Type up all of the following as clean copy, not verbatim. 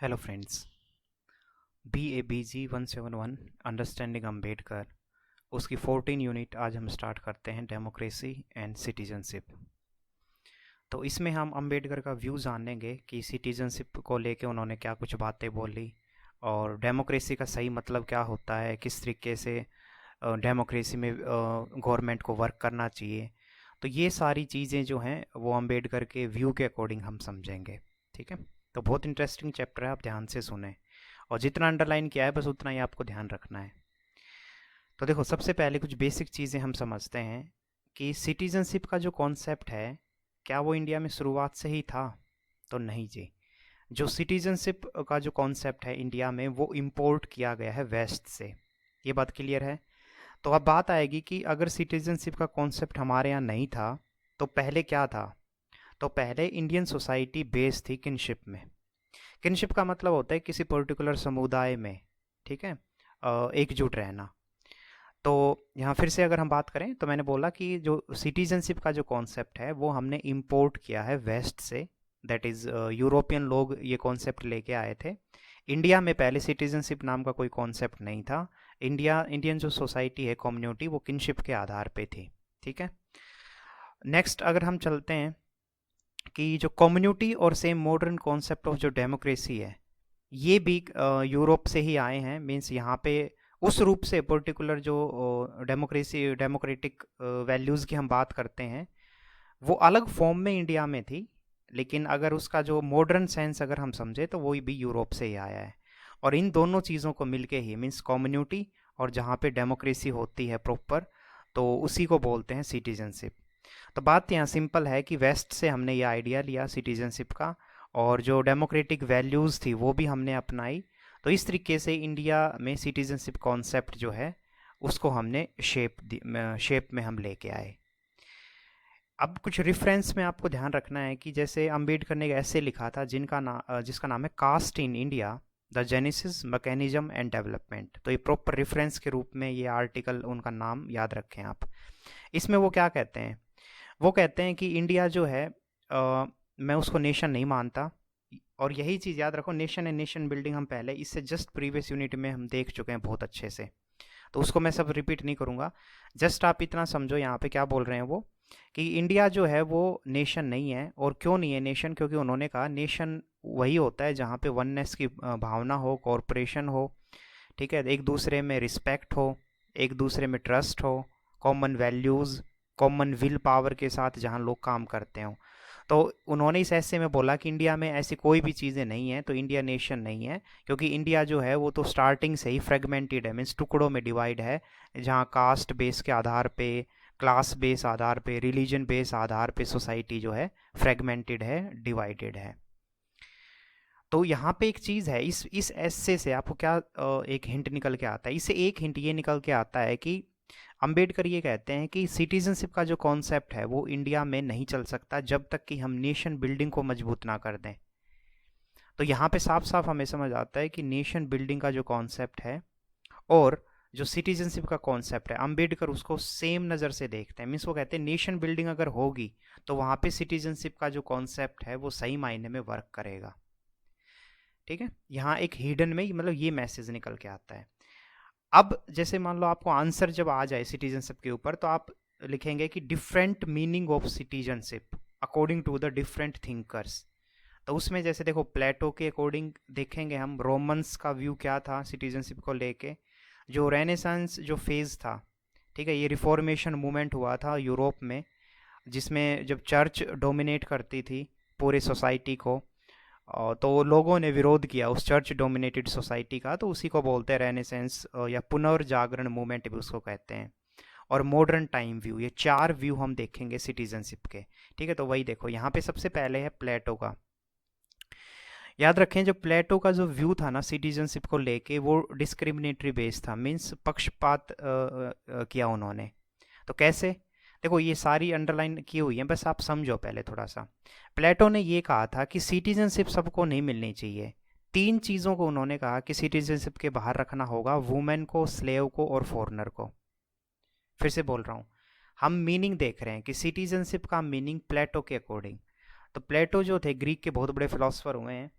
Hello friends. BABG 171 understanding Ambedkar उसकी 14 unit आज हम स्टार्ट करते हैं, डेमोक्रेसी एंड सिटीजनशिप। तो इसमें हम अम्बेडकर का व्यू जानेंगे कि सिटीजनशिप को लेके उन्होंने क्या कुछ बातें बोली और डेमोक्रेसी का सही मतलब क्या होता है, किस तरीके से डेमोक्रेसी में गवर्नमेंट को वर्क करना चाहिए। तो ये सारी चीज़ें जो हैं वो अम्बेडकर के व्यू के अकॉर्डिंग हम समझेंगे। ठीक है, तो बहुत इंटरेस्टिंग चैप्टर है, आप ध्यान से सुने और जितना अंडरलाइन किया है बस उतना ही आपको ध्यान रखना है। तो देखो, सबसे पहले कुछ बेसिक चीज़ें हम समझते हैं कि सिटीजनशिप का जो कॉन्सेप्ट है, क्या वो इंडिया में शुरुआत से ही था? तो नहीं जी। जो सिटीजनशिप का जो कॉन्सेप्ट है इंडिया में, वो इम्पोर्ट किया गया है वेस्ट से। ये बात क्लियर है? तो अब बात आएगी कि अगर सिटीजनशिप का कॉन्सेप्ट हमारे यहाँ नहीं था तो पहले क्या था। तो पहले इंडियन सोसाइटी बेस्ड थी किनशिप में। किनशिप का मतलब होता है किसी पर्टिकुलर समुदाय में, ठीक है, एकजुट रहना। तो यहाँ फिर से अगर हम बात करें तो मैंने बोला कि जो सिटीजनशिप का जो कॉन्सेप्ट है वो हमने इंपोर्ट किया है वेस्ट से। दैट इज़ यूरोपियन लोग ये कॉन्सेप्ट लेके आए थे। इंडिया में पहले सिटीजनशिप नाम का कोई कॉन्सेप्ट नहीं था। इंडियन जो सोसाइटी है, कम्युनिटी, वो किनशिप के आधार पे थी। ठीक है, नेक्स्ट अगर हम चलते हैं कि जो कम्युनिटी और सेम मॉडर्न कॉन्सेप्ट ऑफ जो डेमोक्रेसी है, ये भी यूरोप से ही आए हैं। मीन्स यहाँ पे उस रूप से पर्टिकुलर जो डेमोक्रेसी डेमोक्रेटिक वैल्यूज़ की हम बात करते हैं, वो अलग फॉर्म में इंडिया में थी। लेकिन अगर उसका जो मॉडर्न सेंस अगर हम समझे तो वो भी यूरोप से ही आया है। और इन दोनों चीज़ों को मिलके ही, मीन्स कम्युनिटी और जहाँ पे डेमोक्रेसी होती है प्रॉपर, तो उसी को बोलते हैं सिटीजनशिप। तो बात यहाँ सिंपल है कि वेस्ट से हमने ये आइडिया लिया सिटीजनशिप का, और जो डेमोक्रेटिक वैल्यूज़ थी वो भी हमने अपनाई। तो इस तरीके से इंडिया में सिटीजनशिप कॉन्सेप्ट जो है उसको हमने शेप में हम लेके आए। अब कुछ रेफरेंस में आपको ध्यान रखना है कि जैसे अंबेडकर ने एक ऐसे लिखा था जिसका नाम है caste in India, the genesis, mechanism and development. तो ये प्रॉपर रेफरेंस के रूप में ये आर्टिकल, उनका नाम याद रखें आप। इसमें वो क्या कहते हैं? वो कहते हैं कि इंडिया जो है, मैं उसको नेशन नहीं मानता। और यही चीज़ याद रखो, नेशन एंड नेशन बिल्डिंग हम पहले इससे जस्ट प्रीवियस यूनिट में हम देख चुके हैं बहुत अच्छे से, तो उसको मैं सब रिपीट नहीं करूँगा। जस्ट आप इतना समझो यहाँ पे क्या बोल रहे हैं वो, कि इंडिया जो है वो नेशन नहीं है। और क्यों नहीं है नेशन? क्योंकि उन्होंने कहा नेशन वही होता है जहाँ पे वननेस की भावना हो, कॉरपोरेशन हो, ठीक है, एक दूसरे में रिस्पेक्ट हो, एक दूसरे में ट्रस्ट हो, common values, common will power के साथ जहाँ लोग काम करते हों। तो उन्होंने इस ऐसे में बोला कि इंडिया में ऐसी कोई भी चीज़ें नहीं हैं, तो इंडिया नेशन नहीं है। क्योंकि इंडिया जो है वो तो स्टार्टिंग से ही फ्रेगमेंटेड है, मीन्स टुकड़ों में डिवाइड है, जहाँ कास्ट बेस के आधार पे, क्लास बेस आधार पे, रिलीजन बेस आधार पे सोसाइटी जो है फ्रेगमेंटेड है, डिवाइडेड है। तो यहाँ पे एक चीज़ है, इस ऐसे से आपको क्या एक हिंट निकल के आता है? इससे एक हिंट ये निकल के आता है कि अंबेडकर ये कहते हैं कि सिटीजनशिप का जो कॉन्सेप्ट है वो इंडिया में नहीं चल सकता जब तक कि हम नेशन बिल्डिंग को मजबूत ना कर दें। तो यहाँ पे साफ साफ हमें समझ आता है कि नेशन बिल्डिंग का जो कॉन्सेप्ट है और जो सिटीजनशिप का कॉन्सेप्ट है, अंबेडकर उसको सेम नज़र से देखते हैं। मीन्स वो कहते हैं नेशन बिल्डिंग अगर होगी तो वहाँ पे सिटीजनशिप का जो कॉन्सेप्ट है वो सही मायने में वर्क करेगा। ठीक है, यहाँ एक हिडन में मतलब ये मैसेज निकल के आता है। अब जैसे मान लो आपको आंसर जब आ जाए सिटीजनशिप के ऊपर, तो आप लिखेंगे कि different meaning of citizenship according to the different thinkers. तो उसमें जैसे देखो, प्लेटो के अकॉर्डिंग देखेंगे हम रोमन्स का व्यू क्या था सिटीजनशिप को लेके। जो रेनेसांस जो फेज़ था, ठीक है, ये रिफॉर्मेशन मूवमेंट हुआ था यूरोप में, जिसमें जब चर्च डोमिनेट करती थी पूरे सोसाइटी को, तो लोगों ने विरोध किया उस चर्च डोमिनेटेड सोसाइटी का। तो उसी को बोलते हैं रेनेसेंस, या पुनर्जागरण मूवमेंट भी उसको कहते हैं। और मॉडर्न टाइम व्यू, ये चार व्यू हम देखेंगे सिटीजनशिप के। ठीक है, तो वही देखो, यहाँ पे सबसे पहले है प्लेटो का। याद रखें, जो प्लेटो का जो व्यू था ना सिटीजनशिप को लेके, वो डिस्क्रिमिनेटरी बेस था, मीन्स पक्षपात किया उन्होंने। तो कैसे? देखो, ये सारी अंडरलाइन की हुई है, बस आप समझो पहले थोड़ा सा। प्लेटो ने ये कहा था कि सिटीजनशिप सबको नहीं मिलनी चाहिए। तीन चीज़ों को उन्होंने कहा कि सिटीजनशिप के बाहर रखना होगा: वुमेन को, स्लेव को और फॉरनर को। फिर से बोल रहा हूँ, हम मीनिंग देख रहे हैं कि सिटीजनशिप का मीनिंग प्लेटो के अकॉर्डिंग। तो प्लेटो जो थे, ग्रीक के बहुत बड़े फिलोसफर हुए हैं,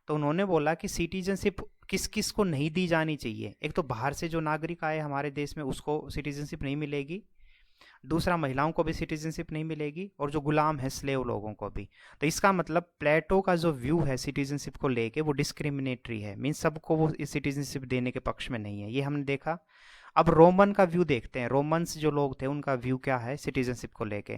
तो उन्होंने बोला कि सिटीजनशिप किस किस को नहीं दी जानी चाहिए। एक तो बाहर से जो नागरिक आए हमारे देश में उसको सिटीजनशिप नहीं मिलेगी, दूसरा महिलाओं को भी सिटीजनशिप नहीं मिलेगी, और जो गुलाम है स्लेव लोगों को भी। तो इसका मतलब प्लेटो का जो व्यू है सिटीजनशिप को लेके वो डिस्क्रिमिनेटरी है, मीन्स सबको वो इस सिटीजनशिप देने के पक्ष में नहीं है, ये हमने देखा। अब रोमन का व्यू देखते हैं, रोमन्स जो लोग थे उनका व्यू क्या है सिटीजनशिप को लेके।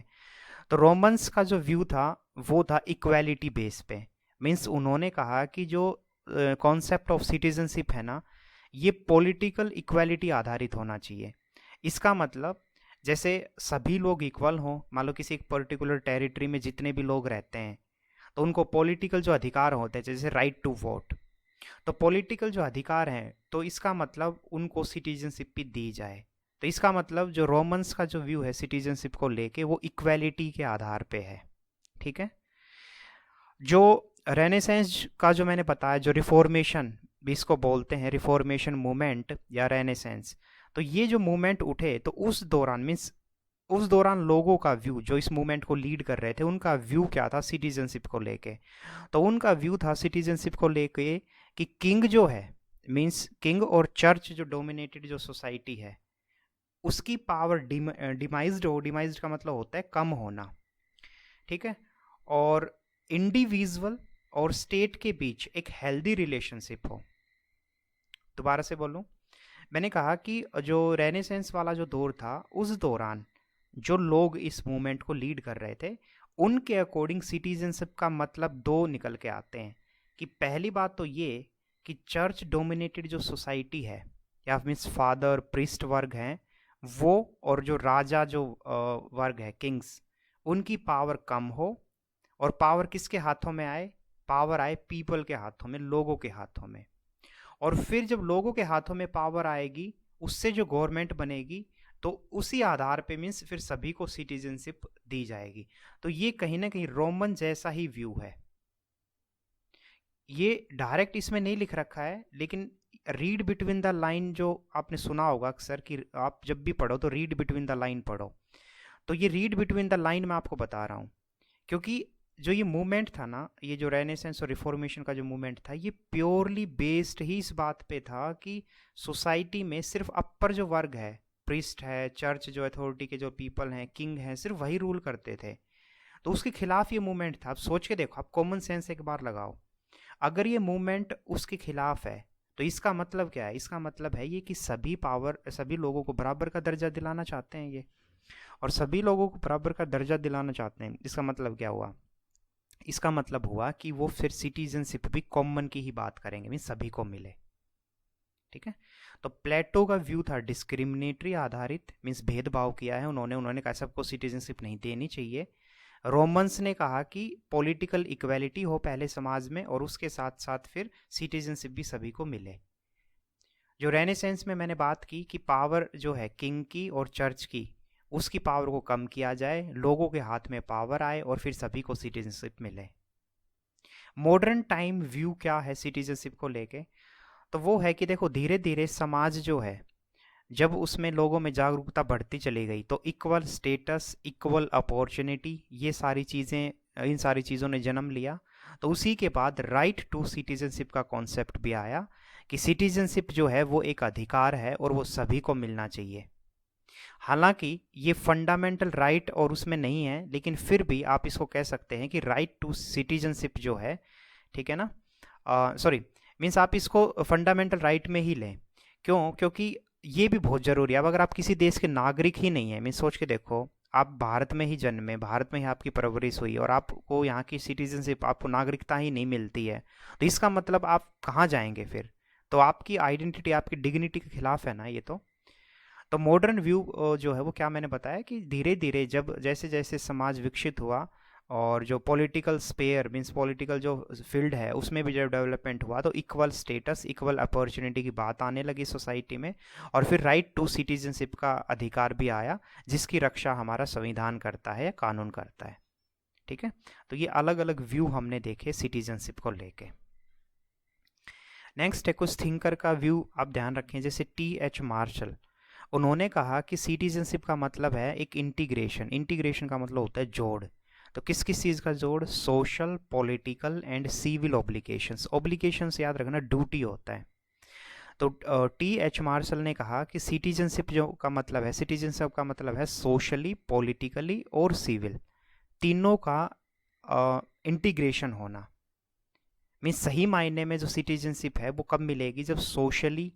तो रोमन्स का जो व्यू था वो था इक्वालिटी बेस पे, मीन्स उन्होंने कहा कि जो कॉन्सेप्ट ऑफ सिटीजनशिप है ना, ये पॉलिटिकल इक्वालिटी आधारित होना चाहिए। इसका मतलब जैसे सभी लोग इक्वल हों, मान लो किसी एक पर्टिकुलर टेरिटरी में जितने भी लोग रहते हैं तो उनको पॉलिटिकल जो अधिकार होते हैं, जैसे राइट टू वोट, तो पॉलिटिकल जो अधिकार हैं तो इसका मतलब उनको सिटीजनशिप भी दी जाए। तो इसका मतलब जो रोमन्स का जो व्यू है सिटीजनशिप को लेके वो इक्वालिटी के आधार पे है, ठीक है। जो रेनेसेंस का जो मैंने बताया, जो रिफॉर्मेशन भी इसको बोलते हैं, रिफॉर्मेशन मूवमेंट या रेनेसेंस, तो ये जो मूवमेंट उठे तो उस दौरान मीन्स उस दौरान लोगों का व्यू जो इस मूवमेंट को लीड कर रहे थे उनका व्यू क्या था सिटीजनशिप को लेके। तो उनका व्यू था सिटीजनशिप को लेके कि किंग जो है, मीन्स किंग और चर्च जो डोमिनेटेड जो सोसाइटी है उसकी पावर डिमाइज्ड हो, डिमाइज्ड का मतलब होता है कम होना, ठीक है, और इंडिविजुअल और स्टेट के बीच एक हेल्दी रिलेशनशिप हो। दोबारा से बोलूं, मैंने कहा कि जो रेनेसेंस वाला जो दौर था उस दौरान जो लोग इस मूवमेंट को लीड कर रहे थे उनके अकॉर्डिंग सिटीजनशिप का मतलब दो निकल के आते हैं। कि पहली बात तो ये कि चर्च डोमिनेटेड जो सोसाइटी है या मीन्स फादर प्रिस्ट वर्ग हैं वो, और जो राजा जो वर्ग है किंग्स, उनकी पावर कम हो, और पावर किसके हाथों में आए, पावर आए पीपल के हाथों में, लोगों के हाथों में। और फिर जब लोगों के हाथों में पावर आएगी उससे जो गवर्नमेंट बनेगी तो उसी आधार पे मीन्स फिर सभी को सिटीजनशिप दी जाएगी। तो ये कहीं ना कहीं रोमन जैसा ही व्यू है। ये डायरेक्ट इसमें नहीं लिख रखा है लेकिन रीड बिटवीन द लाइन जो आपने सुना होगा अक्सर कि आप जब भी पढ़ो तो रीड बिटवीन द लाइन पढ़ो, तो ये रीड बिटवीन द लाइन मैं आपको बता रहा हूँ। क्योंकि जो ये मूवमेंट था ना, ये जो रेनेसेंस और रिफॉर्मेशन का जो मूवमेंट था ये प्योरली बेस्ड ही इस बात पे था कि सोसाइटी में सिर्फ अपर जो वर्ग है, प्रिस्ट है, चर्च जो अथॉरिटी के जो पीपल हैं, किंग हैं, सिर्फ वही रूल करते थे। तो उसके खिलाफ ये मूवमेंट था। आप सोच के देखो, आप कॉमन सेंस एक बार लगाओ, अगर ये मूवमेंट उसके खिलाफ है तो इसका मतलब क्या है, इसका मतलब है ये कि सभी पावर, सभी लोगों को बराबर का दर्जा दिलाना चाहते हैं ये, और सभी लोगों को बराबर का दर्जा दिलाना चाहते हैं। इसका मतलब क्या हुआ, इसका मतलब हुआ कि वो फिर सिटीजनशिप भी कॉमन की ही बात करेंगे, मीन सभी को मिले, ठीक है। तो प्लेटो का व्यू था डिस्क्रिमिनेटरी आधारित, मीन्स भेदभाव किया है उन्होंने कहा सबको सिटीजनशिप नहीं देनी चाहिए। रोमन्स ने कहा कि पॉलिटिकल इक्वालिटी हो पहले समाज में और उसके साथ साथ फिर सिटीजनशिप भी सभी को मिले। जो रेनेसेंस में मैंने बात की कि पावर जो है किंग की और चर्च की, उसकी पावर को कम किया जाए, लोगों के हाथ में पावर आए और फिर सभी को सिटीजनशिप मिले। मॉडर्न टाइम व्यू क्या है सिटीजनशिप को लेके, तो वो है कि देखो धीरे धीरे समाज जो है जब उसमें लोगों में जागरूकता बढ़ती चली गई तो इक्वल स्टेटस, इक्वल अपॉर्चुनिटी, ये सारी चीज़ें, इन सारी चीज़ों ने जन्म लिया। तो उसी के बाद राइट टू सिटीजनशिप का कॉन्सेप्ट भी आया कि सिटीजनशिप जो है वो एक अधिकार है और वो सभी को मिलना चाहिए। हालांकि ये फंडामेंटल राइट और उसमें नहीं है, लेकिन फिर भी आप इसको कह सकते हैं कि राइट टू सिटीजनशिप जो है, ठीक है ना, सॉरी मीन्स आप इसको फंडामेंटल राइट में ही लें। क्यों, क्योंकि ये भी बहुत ज़रूरी है। अब अगर आप किसी देश के नागरिक ही नहीं है, मीन्स सोच के देखो, आप भारत में ही जन्मे, भारत में ही आपकी परवरिश हुई और आपको यहाँ की सिटीजनशिप, आपको नागरिकता ही नहीं मिलती है, तो इसका मतलब आप कहाँ जाएंगे फिर, तो आपकी आइडेंटिटी, आपकी डिग्निटी के खिलाफ है ना ये तो मॉडर्न व्यू जो है वो क्या मैंने बताया कि धीरे धीरे जब जैसे जैसे समाज विकसित हुआ और जो पॉलिटिकल स्पेयर मीन्स पॉलिटिकल जो फील्ड है उसमें भी जब डेवलपमेंट हुआ तो इक्वल स्टेटस, इक्वल अपॉर्चुनिटी की बात आने लगी सोसाइटी में, और फिर राइट टू सिटीजनशिप का अधिकार भी आया जिसकी रक्षा हमारा संविधान करता है या कानून करता है, ठीक है। तो ये अलग अलग व्यू हमने देखे सिटीजनशिप को लेके। नेक्स्ट है कुछ थिंकर का व्यू, आप ध्यान रखें, जैसे T.H. मार्शल, उन्होंने कहा कि सिटीजनशिप का मतलब है एक इंटीग्रेशन, इंटीग्रेशन का मतलब होता है जोड़। तो किस किस चीज़ का जोड़? Social, political and civil obligations. Obligations याद रखना ड्यूटी होता है। तो T.H. मार्शल ने कहा कि सिटीजनशिप जो का मतलब है, सिटीजनशिप का मतलब है सोशली, पॉलिटिकली और सिविल तीनों का इंटीग्रेशन होना। मीन्स सही मायने में जो सिटीजनशिप है वो कब मिलेगी? जब सोशली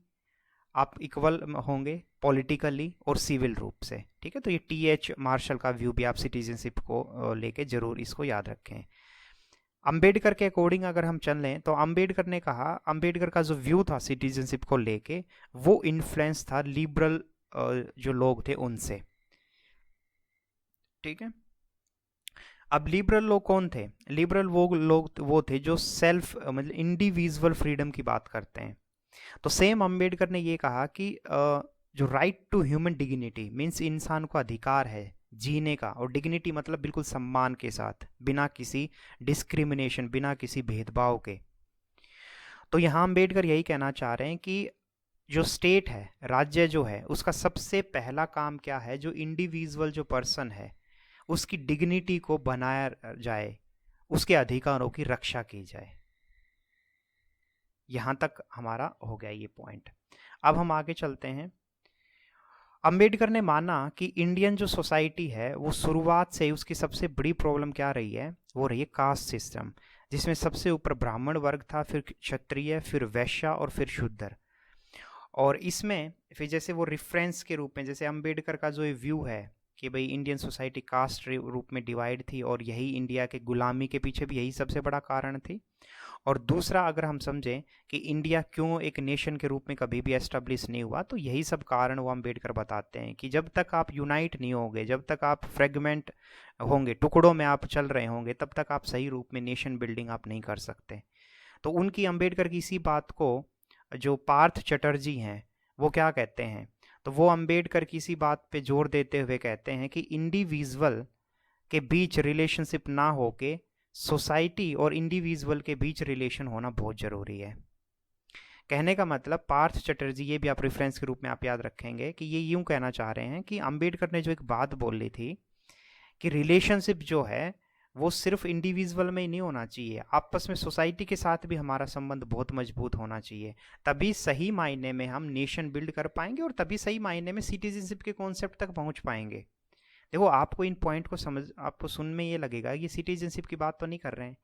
आप इक्वल होंगे, पॉलिटिकली और सिविल रूप से। ठीक है, तो ये T.H. मार्शल का व्यू भी आप सिटीजनशिप को लेके जरूर इसको याद रखें। अंबेडकर के अकॉर्डिंग अगर हम चल लें तो अंबेडकर ने कहा, अंबेडकर का जो व्यू था सिटीजनशिप को लेके वो इन्फ्लुएंस था लिबरल जो लोग थे उनसे। ठीक है, अब लिबरल लोग कौन थे? लिबरल वो लोग वो थे जो सेल्फ मतलब इंडिविजुअल फ्रीडम की बात करते हैं। तो सेम अंबेडकर ने ये कहा कि जो right to human dignity means इंसान को अधिकार है जीने का, और डिग्निटी मतलब बिल्कुल सम्मान के साथ, बिना किसी डिस्क्रिमिनेशन, बिना किसी भेदभाव के। तो यहाँ अंबेडकर यही कहना चाह रहे हैं कि जो स्टेट है, राज्य जो है, उसका सबसे पहला काम क्या है? जो इंडिविजुअल जो पर्सन है उसकी डिग्निटी को बनाया जाए, उसके अधिकारों की रक्षा की जाए। यहां तक हमारा हो गया ये पॉइंट। अब हम आगे चलते हैं। अंबेडकर ने माना कि इंडियन जो सोसाइटी है वो शुरुआत से ही उसकी सबसे बड़ी प्रॉब्लम क्या रही है? वो रही है कास्ट सिस्टम, जिसमें सबसे ऊपर ब्राह्मण वर्ग था, फिर क्षत्रिय, फिर वैश्य और फिर शूद्र। और इसमें फिर जैसे वो रेफरेंस के रूप में, जैसे अंबेडकर का जो व्यू है कि भाई इंडियन सोसाइटी कास्ट रूप में डिवाइड थी और यही इंडिया के गुलामी के पीछे भी यही सबसे बड़ा कारण थी। और दूसरा अगर हम समझें कि इंडिया क्यों एक नेशन के रूप में कभी भी एस्टेब्लिश नहीं हुआ, तो यही सब कारण वो अंबेडकर बताते हैं कि जब तक आप यूनाइट नहीं होंगे, जब तक आप फ्रेगमेंट होंगे, टुकड़ों में आप चल रहे होंगे, तब तक आप सही रूप में नेशन बिल्डिंग आप नहीं कर सकते। तो उनकी अंबेडकर की इसी बात को जो पार्थ चटर्जी हैं वो क्या कहते हैं? तो वो अंबेडकर की इसी बात पे जोर देते हुए कहते हैं कि इंडिविजुअल के बीच रिलेशनशिप ना होके सोसाइटी और इंडिविजुअल के बीच रिलेशन होना बहुत ज़रूरी है। कहने का मतलब पार्थ चटर्जी, ये भी आप रेफरेंस के रूप में आप याद रखेंगे कि ये यूं कहना चाह रहे हैं कि अंबेडकर ने जो एक बात बोली थी कि रिलेशनशिप जो है वो सिर्फ इंडिविजुअल में ही नहीं होना चाहिए, आपस में सोसाइटी के साथ भी हमारा संबंध बहुत मजबूत होना चाहिए। तभी सही मायने में हम नेशन बिल्ड कर पाएंगे और तभी सही मायने में सिटीजनशिप के कॉन्सेप्ट तक पहुंच पाएंगे। देखो, आपको इन पॉइंट को समझ, आपको सुन में ये लगेगा ये सिटीजनशिप की बात तो नहीं कर रहे हैं,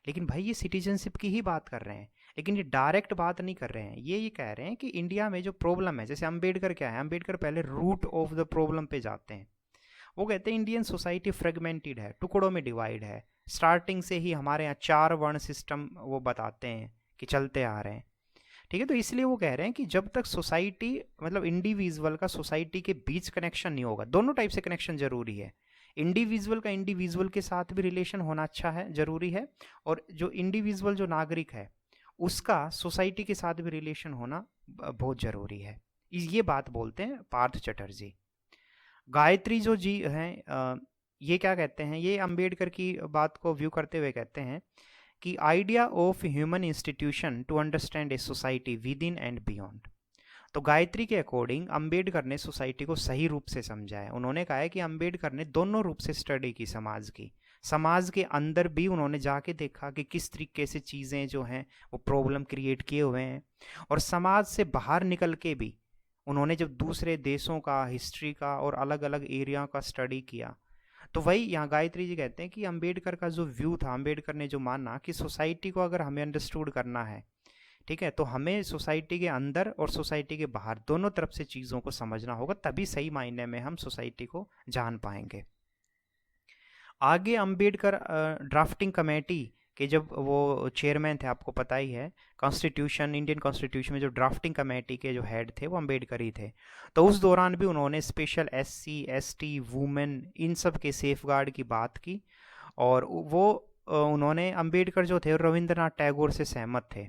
लेकिन भाई ये सिटीजनशिप की ही बात कर रहे हैं, लेकिन ये डायरेक्ट बात नहीं कर रहे हैं। ये कह रहे हैं कि इंडिया में जो प्रॉब्लम है, जैसे अंबेडकर क्या है, अंबेडकर पहले रूट ऑफ द प्रॉब्लम पे जाते हैं। वो कहते हैं इंडियन सोसाइटी फ्रेगमेंटेड है, टुकड़ों में डिवाइड है। स्टार्टिंग से ही हमारे यहाँ 4 वर्ण सिस्टम वो बताते हैं कि चलते आ रहे हैं। ठीक है, तो इसलिए वो कह रहे हैं कि जब तक सोसाइटी मतलब इंडिविजुअल का सोसाइटी के बीच कनेक्शन नहीं होगा, दोनों टाइप से कनेक्शन जरूरी है। इंडिविजुअल का इंडिविजुअल के साथ भी रिलेशन होना अच्छा है, जरूरी है, और जो इंडिविजुअल जो नागरिक है उसका सोसाइटी के साथ भी रिलेशन होना बहुत जरूरी है। ये बात बोलते हैं पार्थ चटर्जी। गायत्री जो जी हैं, ये क्या कहते हैं? ये अंबेडकर की बात को व्यू करते हुए कहते हैं कि idea of human institution to understand a society within and beyond. तो गायत्री के अकॉर्डिंग अंबेडकर ने सोसाइटी को सही रूप से समझा है। उन्होंने कहा है कि अंबेडकर ने दोनों रूप से स्टडी की समाज की, समाज के अंदर भी उन्होंने जाके देखा कि किस तरीके से चीज़ें जो हैं वो प्रॉब्लम क्रिएट किए हुए हैं, और समाज से बाहर निकल के भी उन्होंने जब दूसरे देशों का, हिस्ट्री का और अलग अलग एरिया का स्टडी किया, तो वही यहाँ गायत्री जी कहते हैं कि अंबेडकर का जो व्यू था, अंबेडकर ने जो माना कि सोसाइटी को अगर हमें अंडरस्टूड करना है, ठीक है, तो हमें सोसाइटी के अंदर और सोसाइटी के बाहर दोनों तरफ से चीज़ों को समझना होगा, तभी सही मायने में हम सोसाइटी को जान पाएंगे। आगे अंबेडकर ड्राफ्टिंग कमेटी के जब वो चेयरमैन थे, आपको पता ही है, कॉन्स्टिट्यूशन, इंडियन कॉन्स्टिट्यूशन में जो ड्राफ्टिंग कमेटी के जो हेड थे वो अंबेडकर ही थे। तो उस दौरान भी उन्होंने special SC ST women in सब के सेफगार्ड की बात की, और वो उन्होंने, अंबेडकर जो थे रविंद्रनाथ टैगोर से सहमत थे।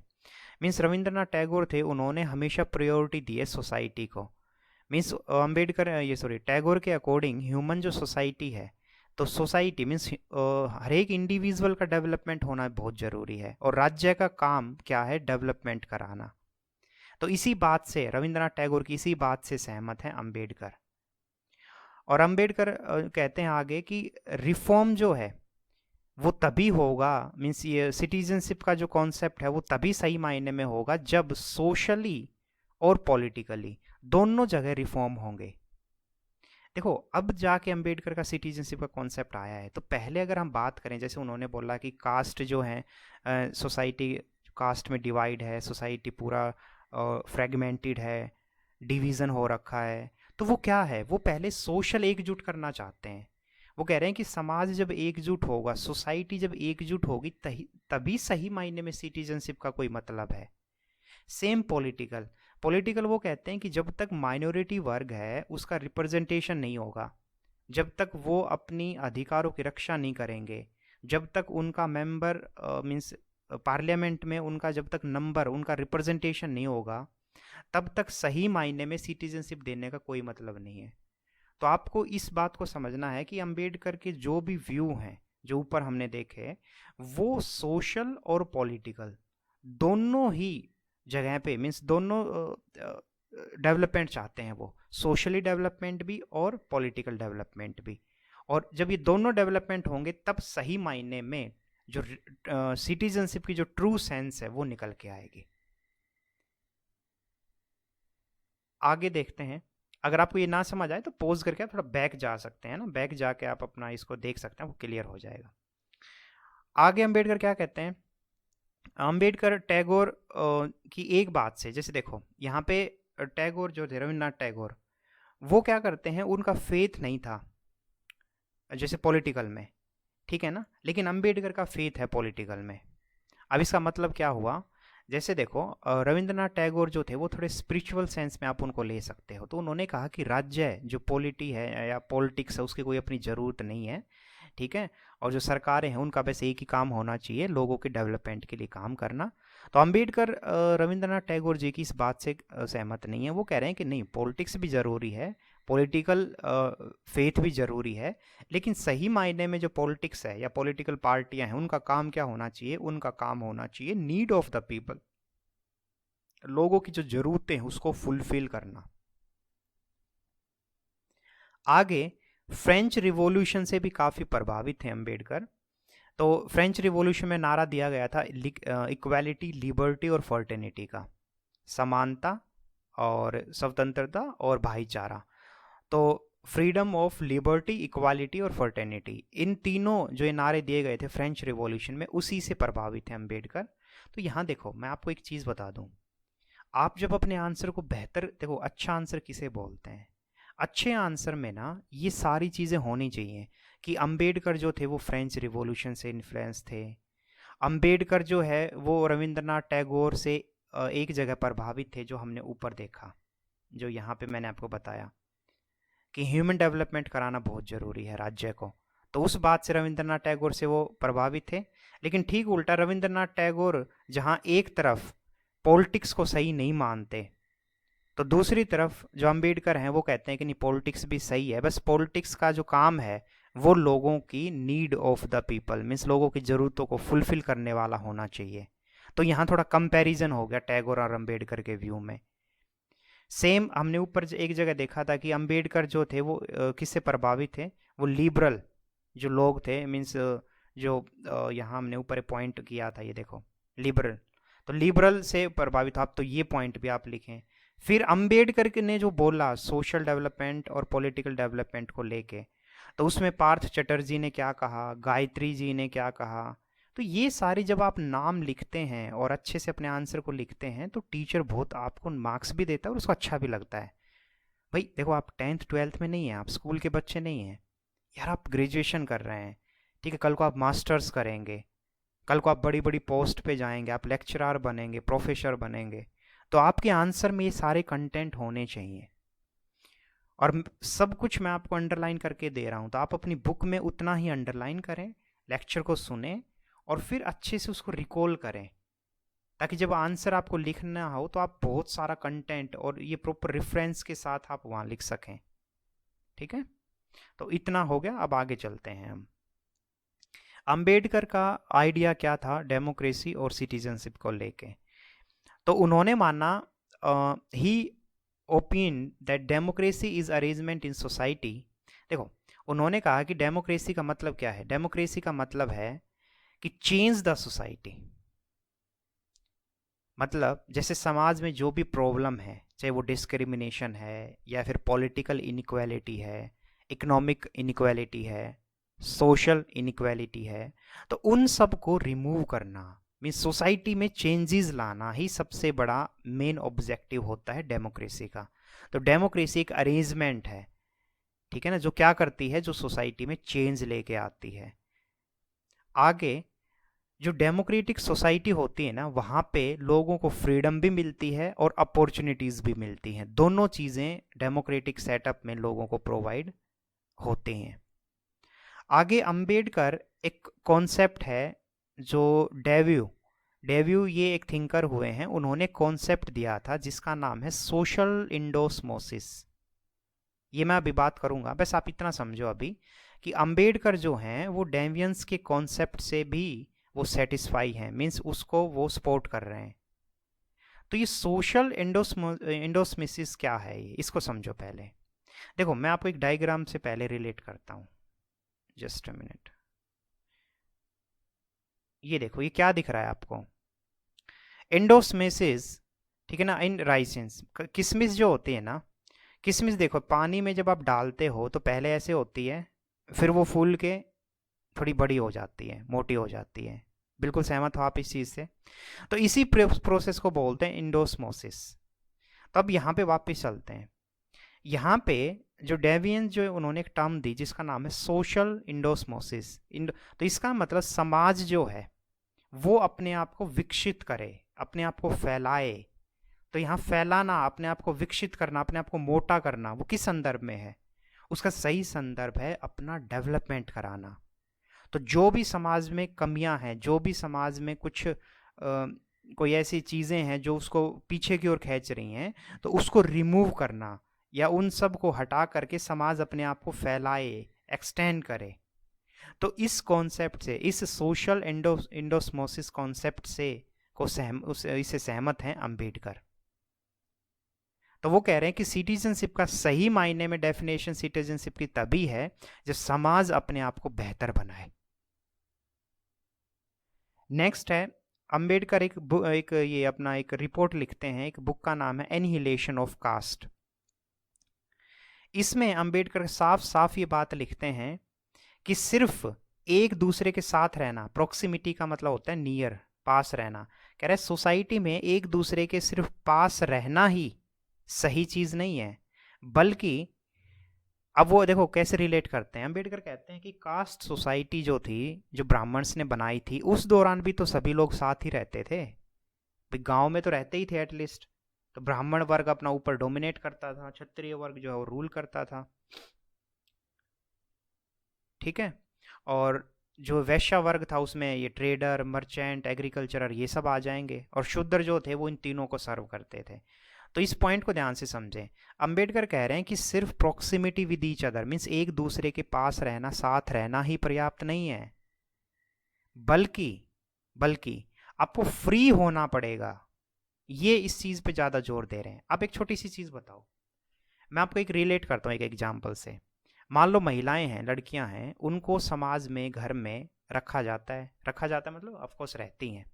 मीन्स रविंद्रनाथ टैगोर थे, उन्होंने हमेशा प्रायोरिटी दी है सोसाइटी को। मीन्स अंबेडकर टैगोर के अकॉर्डिंग ह्यूमन जो सोसाइटी है, तो सोसाइटी मीन्स हर एक इंडिविजुअल का डेवलपमेंट होना बहुत ज़रूरी है, और राज्य का काम क्या है? डेवलपमेंट कराना। तो इसी बात से रविंद्रनाथ टैगोर की इसी बात से सहमत हैं अंबेडकर। और अंबेडकर कहते हैं आगे कि रिफॉर्म जो है, वो तभी होगा, मीन्स ये सिटीजनशिप का जो कॉन्सेप्ट है वो तभी सही मायने में होगा जब सोशली और पॉलिटिकली दोनों जगह रिफॉर्म होंगे। देखो अब जाके अंबेडकर का सिटीजनशिप का कॉन्सेप्ट आया है, तो पहले अगर हम बात करें, जैसे उन्होंने बोला कि कास्ट जो है सोसाइटी कास्ट में डिवाइड है, सोसाइटी पूरा फ्रेगमेंटेड है, डिवीज़न हो रखा है, तो वो क्या है, वो पहले सोशल एकजुट करना चाहते हैं। वो कह रहे हैं कि समाज जब एकजुट होगा, सोसाइटी जब एकजुट होगी, तभी सही मायने में सिटीजनशिप का कोई मतलब है। सेम पॉलिटिकल पॉलिटिकल वो कहते हैं कि जब तक माइनॉरिटी वर्ग है उसका रिप्रेजेंटेशन नहीं होगा, जब तक वो अपनी अधिकारों की रक्षा नहीं करेंगे, जब तक उनका मेंबर मीन्स पार्लियामेंट में उनका जब तक नंबर, उनका रिप्रेजेंटेशन नहीं होगा, तब तक सही मायने में सिटीजनशिप देने का कोई मतलब नहीं है। तो आपको इस बात को समझना है कि अंबेडकर के जो भी व्यू हैं जो ऊपर हमने देखे, वो सोशल और पॉलिटिकल दोनों ही जगह पे, मीन्स दोनों डेवलपमेंट चाहते हैं, वो सोशली डेवलपमेंट भी और पॉलिटिकल डेवलपमेंट भी। और जब ये दोनों डेवलपमेंट होंगे तब सही मायने में जो सिटीजनशिप की जो ट्रू सेंस है वो निकल के आएगी। आगे देखते हैं। अगर आपको ये ना समझ आए तो पॉज करके आप थोड़ा बैक जा सकते हैं ना, बैक जाके आप अपना इसको देख सकते हैं, वो क्लियर हो जाएगा। आगे अंबेडकर क्या कहते हैं, अंबेडकर टैगोर की एक बात से, जैसे देखो यहाँ पे टैगोर जो थे, रविन्द्रनाथ टैगोर, वो क्या करते हैं, उनका फेथ नहीं था जैसे पॉलिटिकल में, ठीक है ना, लेकिन अंबेडकर का फेथ है पॉलिटिकल में। अब इसका मतलब क्या हुआ, जैसे देखो रविंद्रनाथ टैगोर जो थे वो थोड़े स्पिरिचुअल सेंस में आप उनको ले सकते हो, तो उन्होंने कहा कि राज्य जो पॉलिटी है या पॉलिटिक्स है उसकी कोई अपनी ज़रूरत नहीं है, ठीक है, और जो सरकारें हैं उनका बस एक ही काम होना चाहिए, लोगों के डेवलपमेंट के लिए काम करना। तो अंबेडकर रविंद्रनाथ टैगोर जी की इस बात से सहमत नहीं है। वो कह रहे हैं कि नहीं, पॉलिटिक्स भी ज़रूरी है, पॉलिटिकल फेथ भी ज़रूरी है, लेकिन सही मायने में जो पॉलिटिक्स है या पॉलिटिकल पार्टियां हैं उनका काम क्या होना चाहिए, उनका काम होना चाहिए नीड ऑफ द पीपल, लोगों की जो ज़रूरतें हैं उसको फुलफिल करना। आगे फ्रेंच रिवॉल्यूशन से भी काफ़ी प्रभावित हैं अंबेडकर। तो फ्रेंच रिवॉल्यूशन में नारा दिया गया था इक्वालिटी, लिबर्टी और फर्टर्निटी का, समानता और स्वतंत्रता और भाईचारा। तो फ्रीडम ऑफ लिबर्टी, इक्वालिटी और फर्टर्निटी, इन तीनों जो ये नारे दिए गए थे फ्रेंच रिवॉल्यूशन में, उसी से प्रभावित है अंबेडकर। तो यहाँ देखो मैं आपको एक चीज़ बता दूँ, आप जब अपने आंसर को बेहतर, देखो अच्छा आंसर किसे बोलते हैं, अच्छे आंसर में ना ये सारी चीज़ें होनी चाहिए कि अंबेडकर जो थे वो फ्रेंच रिवॉल्यूशन से इन्फ्लुएंस थे, अंबेडकर जो है वो रविंद्रनाथ टैगोर से एक जगह प्रभावित थे, जो हमने ऊपर देखा, जो यहाँ पे मैंने आपको बताया कि ह्यूमन डेवलपमेंट कराना बहुत ज़रूरी है राज्य को, तो उस बात से रविंद्रनाथ टैगोर से वो प्रभावित थे। लेकिन ठीक उल्टा, रविंद्रनाथ टैगोर जहाँ एक तरफ पॉलिटिक्स को सही नहीं मानते, तो दूसरी तरफ जो अंबेडकर हैं वो कहते हैं कि नहीं, पॉलिटिक्स भी सही है, बस पॉलिटिक्स का जो काम है वो लोगों की need of the people, means लोगों की ज़रूरतों को फुलफिल करने वाला होना चाहिए। तो यहाँ थोड़ा कंपैरिजन हो गया टैगोर और अंबेडकर के व्यू में। सेम हमने ऊपर एक जगह देखा था कि अंबेडकर जो थे वो किससे प्रभावित थे, वो लिबरल जो लोग थे, मीन्स जो यहाँ हमने ऊपर पॉइंट किया था, ये देखो लिबरल, तो लिबरल से प्रभावित, आप तो ये पॉइंट भी आप लिखें। फिर अंबेडकर ने जो बोला सोशल डेवलपमेंट और पॉलिटिकल डेवलपमेंट को लेके, तो उसमें पार्थ चटर्जी ने क्या कहा, गायत्री जी ने क्या कहा, तो ये सारी जब आप नाम लिखते हैं और अच्छे से अपने आंसर को लिखते हैं तो टीचर बहुत आपको मार्क्स भी देता है और उसको अच्छा भी लगता है। भाई देखो आप 10th 12th में नहीं हैं, आप स्कूल के बच्चे नहीं हैं यार, आप ग्रेजुएशन कर रहे हैं, ठीक है, कल को आप मास्टर्स करेंगे, कल को आप बड़ी बड़ी पोस्ट पे जाएंगे, आप लेक्चरर बनेंगे, प्रोफेसर बनेंगे, तो आपके आंसर में ये सारे कंटेंट होने चाहिए। और सब कुछ मैं आपको अंडरलाइन करके दे रहा हूँ, तो आप अपनी बुक में उतना ही अंडरलाइन करें, लेक्चर को सुने और फिर अच्छे से उसको रिकॉल करें, ताकि जब आंसर आपको लिखना हो तो आप बहुत सारा कंटेंट और ये प्रॉपर रेफरेंस के साथ आप वहाँ लिख सकें, ठीक है। तो इतना हो गया, अब आगे चलते हैं हम। अंबेडकर का आइडिया क्या था डेमोक्रेसी और सिटीजनशिप को लेके, तो उन्होंने माना he opine that democracy is arrangement in society. देखो उन्होंने कहा कि डेमोक्रेसी का मतलब क्या है? डेमोक्रेसी का मतलब है कि चेंज द सोसाइटी। मतलब जैसे समाज में जो भी प्रॉब्लम है, चाहे वो डिस्क्रिमिनेशन है या फिर पॉलिटिकल इनइक्वालिटी है, इकोनॉमिक इनइक्वालिटी है, सोशल इनइक्वालिटी है, तो उन सब को रिमूव करना, मीन्स सोसाइटी में चेंजेस लाना ही सबसे बड़ा मेन ऑब्जेक्टिव होता है डेमोक्रेसी का। तो डेमोक्रेसी एक अरेंजमेंट है, ठीक है ना, जो क्या करती है, जो सोसाइटी में चेंज लेके आती है। आगे जो डेमोक्रेटिक सोसाइटी होती है ना, वहाँ पे लोगों को फ्रीडम भी मिलती है और अपॉर्चुनिटीज़ भी मिलती हैं। दोनों चीज़ें डेमोक्रेटिक सेटअप में लोगों को प्रोवाइड होते हैं। आगे अंबेडकर एक कॉन्सेप्ट है जो डेव्यू ये एक थिंकर हुए हैं, उन्होंने कॉन्सेप्ट दिया था जिसका नाम है सोशल इंडोस्मोसिस। ये मैं अभी बात करूंगा, बस आप इतना समझो अभी कि अंबेडकर जो हैं वो डेवियंस के कॉन्सेप्ट से भी वो सेटिस्फाई हैं, मीन्स उसको वो सपोर्ट कर रहे हैं। तो ये सोशल इंडोस्मोसिस क्या है, ये इसको समझो पहले। देखो मैं आपको एक डायग्राम से पहले रिलेट करता हूँ, जस्ट अ मिनट। ये देखो, ये क्या दिख रहा है आपको? एंडोस्मेसिस, ठीक है ना, इन राइसेंस। किशमिश जो होती है ना, किशमिश देखो पानी में जब आप डालते हो तो पहले ऐसे होती है, फिर वो फूल के थोड़ी बड़ी हो जाती है, मोटी हो जाती है। बिल्कुल सहमत हो आप इस चीज़ से? तो इसी प्रोसेस को बोलते हैं इंडोस्मोसिस। तो अब यहाँ पे वापस चलते हैं। यहाँ पे जो डेवियन जो उन्होंने एक टर्म दी जिसका नाम है सोशल इंडोस्मोसिस। तो इसका मतलब समाज जो है वो अपने आप को विकसित करे, अपने आप को फैलाए। तो यहाँ फैलाना, अपने आप को विकसित करना, अपने आप को मोटा करना, वो किस संदर्भ में है? उसका सही संदर्भ है अपना डेवलपमेंट कराना। तो जो भी समाज में कमियां हैं, जो भी समाज में कुछ कोई ऐसी चीज़ें हैं जो उसको पीछे की ओर खींच रही हैं, तो उसको रिमूव करना या उन सब को हटा करके समाज अपने आप को फैलाए, एक्सटेंड करे। तो इस कॉन्सेप्ट से, इस सोशल इंडोस्मोसिस कॉन्सेप्ट से इससे सहमत हैं अंबेडकर। तो वो कह रहे हैं कि सिटीजनशिप का सही मायने में डेफिनेशन सिटीजनशिप की तभी है जब समाज अपने आप को बेहतर बनाए। नेक्स्ट है अंबेडकर एक ये अपना एक रिपोर्ट लिखते हैं, एक बुक का नाम है एनिहिलेशन ऑफ कास्ट। इसमें अंबेडकर साफ साफ ये बात लिखते हैं कि सिर्फ एक दूसरे के साथ रहना, प्रोक्सिमिटी का मतलब होता है नियर, पास रहना। कह रहे सोसाइटी में एक दूसरे के सिर्फ पास रहना ही सही चीज नहीं है, बल्कि अब वो देखो कैसे रिलेट करते हैं। अंबेडकर कहते हैं कि कास्ट सोसाइटी जो थी, जो ब्राह्मण्स ने बनाई थी, उस दौरान भी तो सभी लोग साथ ही रहते थे, गांव में तो रहते ही थे एटलीस्ट। तो ब्राह्मण वर्ग अपना ऊपर डोमिनेट करता था, क्षत्रिय वर्ग जो है वो रूल करता था, ठीक है। और जो वैश्य वर्ग था उसमें ये ट्रेडर, मर्चेंट, एग्रीकल्चरर ये सब आ जाएंगे, और शूद्र जो थे वो इन तीनों को सर्व करते थे। तो इस पॉइंट को ध्यान से समझें। अंबेडकर कह रहे हैं कि सिर्फ proximity with each other, means एक दूसरे के पास रहना, साथ रहना ही पर्याप्त नहीं है, बल्कि बल्कि आपको फ्री होना पड़ेगा। ये इस चीज पे ज्यादा जोर दे रहे हैं। अब एक छोटी सी चीज बताओ, मैं आपको एक रिलेट करता हूँ एक एग्जाम्पल से। मान लो महिलाएं हैं, लड़कियां हैं, उनको समाज में, घर में रखा जाता है मतलब ऑफकोर्स रहती हैं।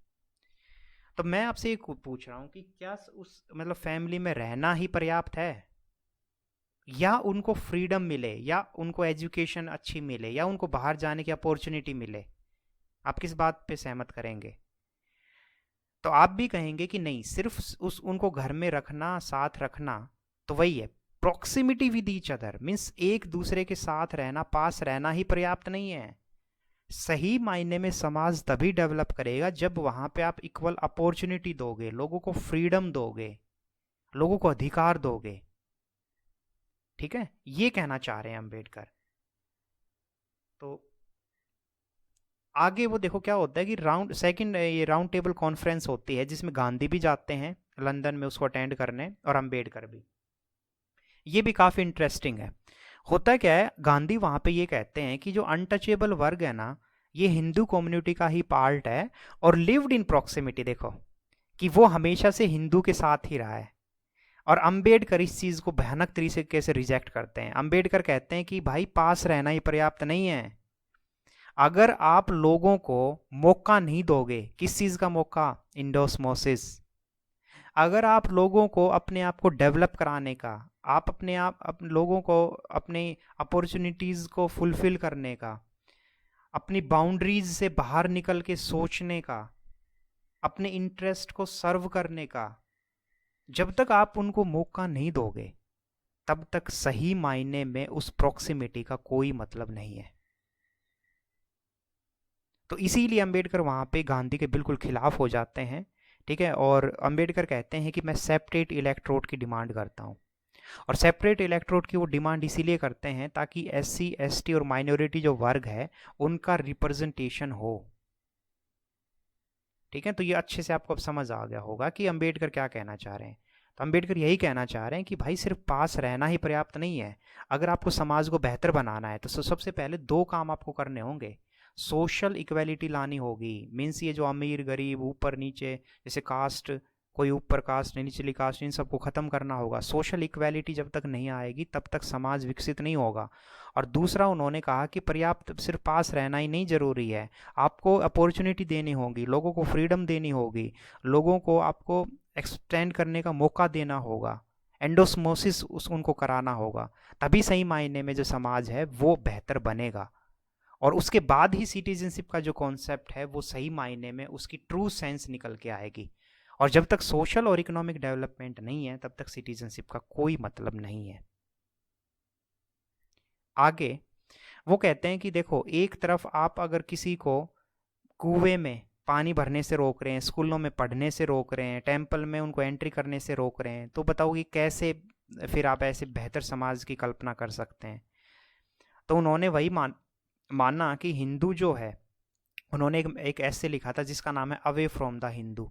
तो मैं आपसे एक पूछ रहा हूँ कि क्या उस मतलब फैमिली में रहना ही पर्याप्त है, या उनको फ्रीडम मिले, या उनको एजुकेशन अच्छी मिले, या उनको बाहर जाने की अपॉर्चुनिटी मिले? आप किस बात पे सहमत करेंगे? तो आप भी कहेंगे कि नहीं, सिर्फ उनको घर में रखना, साथ रखना, तो वही है proximity with each other, means एक दूसरे के साथ रहना, पास रहना ही पर्याप्त नहीं है। सही मायने में समाज तभी डेवलप करेगा जब वहां पे आप इक्वल अपॉर्चुनिटी दोगे, लोगों को फ्रीडम दोगे, लोगों को अधिकार दोगे, ठीक है। ये कहना चाह रहे हैं अंबेडकर। तो आगे वो देखो क्या होता है कि ये राउंड टेबल कॉन्फ्रेंस होती है जिसमें गांधी भी जाते हैं लंदन में उसको अटेंड करने, और अंबेडकर भी। ये भी काफी इंटरेस्टिंग है। होता क्या है, गांधी वहां पे ये कहते हैं कि जो अनटचेबल वर्ग है ना, ये हिंदू कम्युनिटी का ही पार्ट है, और लिव्ड इन प्रॉक्सिमिटी, देखो कि वो हमेशा से हिंदू के साथ ही रहा है, और अंबेडकर इस चीज़ को भयानक तरीके से रिजेक्ट करते हैं। अंबेडकर कहते हैं कि भाई पास रहना ही पर्याप्त नहीं है। अगर आप लोगों को मौका नहीं दोगे, किस चीज़ का मौका? इंडोस्मोसिस। अगर आप लोगों को अपने आप को डेवलप कराने का, आप अपने लोगों को अपनी अपॉर्चुनिटीज़ को फुलफिल करने का, अपनी बाउंड्रीज से बाहर निकल के सोचने का, अपने इंटरेस्ट को सर्व करने का, जब तक आप उनको मौका नहीं दोगे तब तक सही मायने में उस प्रॉक्सिमिटी का कोई मतलब नहीं है। तो इसीलिए अंबेडकर वहाँ पे गांधी के बिल्कुल खिलाफ हो जाते हैं, ठीक है। और अंबेडकर कहते हैं कि मैं सेपरेट इलेक्ट्रोड की डिमांड करता हूँ। और सेपरेट इलेक्ट्रोड की वो डिमांड इसीलिए करते हैं ताकि SC ST और माइनॉरिटी जो वर्ग है उनका रिप्रेजेंटेशन हो, ठीक है। तो ये अच्छे से आपको अब समझ आ गया होगा कि अंबेडकर क्या कहना चाह रहे हैं। तो अंबेडकर यही कहना चाह रहे हैं कि भाई सिर्फ पास रहना ही पर्याप्त नहीं है। अगर आपको समाज को बेहतर बनाना है तो सबसे पहले 2 काम आपको करने होंगे। सोशल इक्वेलिटी लानी होगी, मीन्स ये जो अमीर गरीब ऊपर नीचे, जैसे कास्ट, कोई ऊपर कास्ट निचली कास्ट, इन सबको ख़त्म करना होगा। सोशल इक्वेलिटी जब तक नहीं आएगी तब तक समाज विकसित नहीं होगा। और दूसरा उन्होंने कहा कि पर्याप्त सिर्फ पास रहना ही नहीं ज़रूरी है, आपको अपॉर्चुनिटी देनी होगी, लोगों को फ्रीडम देनी होगी, लोगों को आपको एक्सटेंड करने का मौका देना होगा, एंडोस्मोसिस उनको कराना होगा। तभी सही मायने में जो समाज है वो बेहतर बनेगा। और उसके बाद ही सिटीजनशिप का जो कॉन्सेप्ट है वो सही मायने में उसकी ट्रू सेंस निकल के आएगी। और जब तक सोशल और इकोनॉमिक डेवलपमेंट नहीं है तब तक सिटीजनशिप का कोई मतलब नहीं है। आगे वो कहते हैं कि देखो, एक तरफ आप अगर किसी को कुएं में पानी भरने से रोक रहे हैं, स्कूलों में पढ़ने से रोक रहे हैं, टेंपल में उनको एंट्री करने से रोक रहे हैं, तो बताओ कि कैसे फिर आप ऐसे बेहतर समाज की कल्पना कर सकते हैं। तो उन्होंने वही माना कि हिंदू जो है, उन्होंने एक ऐसे लिखा था जिसका नाम है अवे फ्रॉम द हिंदू।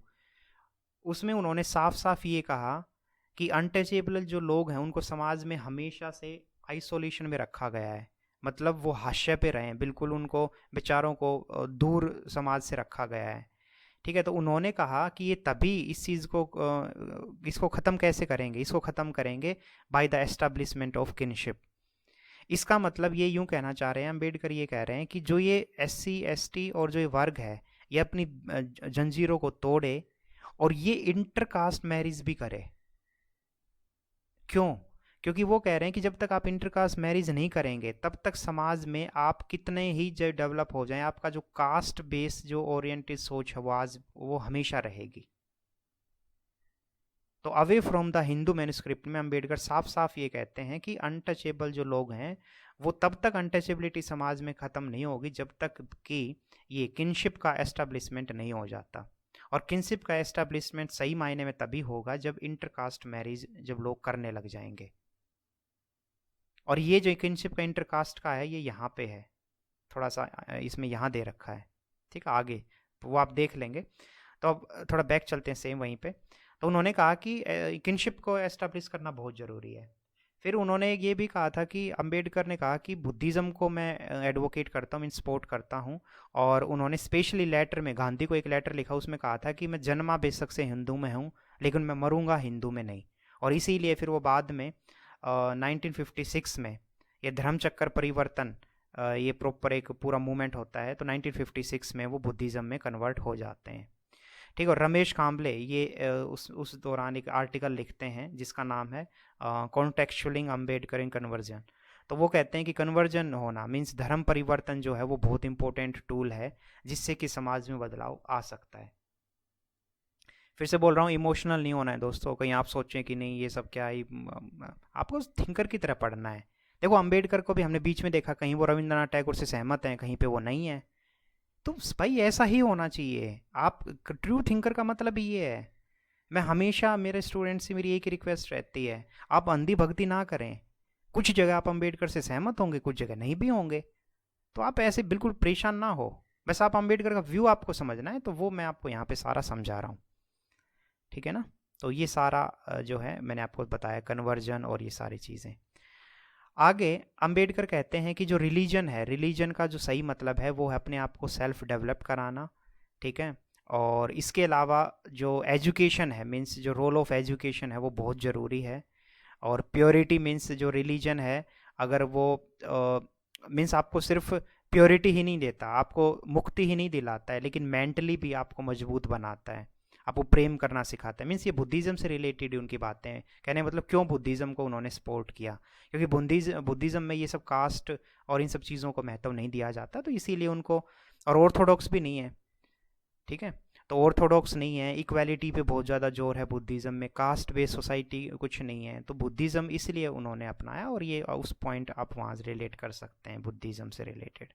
उसमें उन्होंने साफ साफ ये कहा कि अनटचेबल जो लोग हैं उनको समाज में हमेशा से आइसोलेशन में रखा गया है, मतलब वो हाशिए पे रहे हैं, बिल्कुल उनको बेचारों को दूर समाज से रखा गया है, ठीक है। तो उन्होंने कहा कि ये तभी इस चीज़ को इसको ख़त्म कैसे करेंगे, इसको ख़त्म करेंगे by the establishment of kinship. इसका मतलब ये यूं कहना चाह रहे हैं अंबेडकर, ये कह रहे हैं कि जो ये SC ST और जो ये वर्ग है ये अपनी जंजीरों को तोड़े और ये इंटरकास्ट मैरिज भी करे। क्यों? क्योंकि वो कह रहे हैं कि जब तक आप इंटरकास्ट मैरिज नहीं करेंगे तब तक समाज में आप कितने ही जो डेवलप हो जाएं, आपका जो कास्ट बेस जो ओरिएंटेड सोच है वो हमेशा रहेगी। तो away from the Hindu manuscript में अंबेडकर साफ साफ ये कहते हैं कि अनटचेबल जो लोग हैं वो तब तक अनटचेबिलिटी समाज में ख़त्म नहीं होगी जब तक कि ये किनशिप का एस्टेब्लिशमेंट नहीं हो जाता। और किनशिप का एस्टेब्लिशमेंट सही मायने में तभी होगा जब इंटरकास्ट मैरिज जब लोग करने लग जाएंगे। और ये जो किनशिप का इंटरकास्ट का है ये यहाँ पे है, थोड़ा सा इसमें यहाँ दे रखा है, ठीक है। आगे तो वो आप देख लेंगे। तो अब थोड़ा बैक चलते हैं सेम वहीं पे। तो उन्होंने कहा कि किनशिप को एस्टेब्लिश करना बहुत ज़रूरी है। फिर उन्होंने ये भी कहा था कि अंबेडकर ने कहा कि बुद्धिज़्म को मैं एडवोकेट करता हूँ, मीन सपोर्ट करता हूँ। और उन्होंने स्पेशली लेटर में गांधी को एक लेटर लिखा, उसमें कहा था कि मैं जन्मा बेशक से हिंदू में हूँ लेकिन मैं मरूंगा हिंदू में नहीं। और इसीलिए फिर वो बाद में 1956 में ये धर्म चक्कर परिवर्तन, ये प्रॉपर एक पूरा मूवमेंट होता है, तो 1956 में वो बुद्धिज़्म में कन्वर्ट हो जाते हैं, ठीक है। और रमेश काम्बले ये उस दौरान एक आर्टिकल लिखते हैं जिसका नाम है कॉन्टेक्चुअलिंग अंबेडकर इन कन्वर्जन। तो वो कहते हैं कि कन्वर्जन होना मीन्स धर्म परिवर्तन जो है वो बहुत इंपॉर्टेंट टूल है जिससे कि समाज में बदलाव आ सकता है। फिर से बोल रहा हूँ, इमोशनल नहीं होना है दोस्तों, कहीं आप सोचें कि नहीं ये सब क्या ही, आपको थिंकर की तरह पढ़ना है। देखो अंबेडकर को भी हमने बीच में देखा, कहीं वो रविंद्रनाथ टैगोर से सहमत हैं, कहीं पे वो नहीं है। तो भाई ऐसा ही होना चाहिए। आप ट्रू थिंकर का मतलब ही ये है। मैं हमेशा मेरे स्टूडेंट्स से मेरी एक ही रिक्वेस्ट रहती है, आप अंधी भक्ति ना करें। कुछ जगह आप अंबेडकर से सहमत होंगे, कुछ जगह नहीं भी होंगे, तो आप ऐसे बिल्कुल परेशान ना हो। बस आप अंबेडकर का व्यू आपको समझना है, तो वो मैं आपको यहाँ पे सारा समझा रहा हूँ, ठीक है ना। तो ये सारा जो है मैंने आपको बताया, कन्वर्जन और ये सारी चीज़ें। आगे अंबेडकर कहते हैं कि जो रिलीजन है, रिलीजन का जो सही मतलब है वो है अपने आप को सेल्फ डेवलप कराना, ठीक है। और इसके अलावा जो एजुकेशन है, मीन्स जो रोल ऑफ एजुकेशन है वो बहुत ज़रूरी है। और प्योरिटी मीन्स जो रिलीजन है, अगर वो मीन्स आपको सिर्फ प्योरिटी ही नहीं देता, आपको मुक्ति ही नहीं दिलाता है, लेकिन मेंटली भी आपको मजबूत बनाता है, आपको प्रेम करना सिखाता है। मीन्स ये बुद्धिज़्म से रिलेटेड उनकी बातें हैं। कहने मतलब क्यों बुद्धिज़्म को उन्होंने सपोर्ट किया, क्योंकि बुद्धिज़्म में ये सब कास्ट और इन सब चीज़ों को महत्व नहीं दिया जाता, तो इसीलिए उनको। और ऑर्थोडॉक्स भी नहीं है, ठीक है। तो ऑर्थोडॉक्स नहीं है, इक्वालिटी पे बहुत ज़्यादा जोर है बुद्धिज़्म में, कास्ट बेस्ड सोसाइटी कुछ नहीं है, तो बुद्धिज़्म इसलिए उन्होंने अपनाया। और ये उस पॉइंट आप वहाँ से रिलेट कर सकते हैं बुद्धिज़्म से रिलेटेड।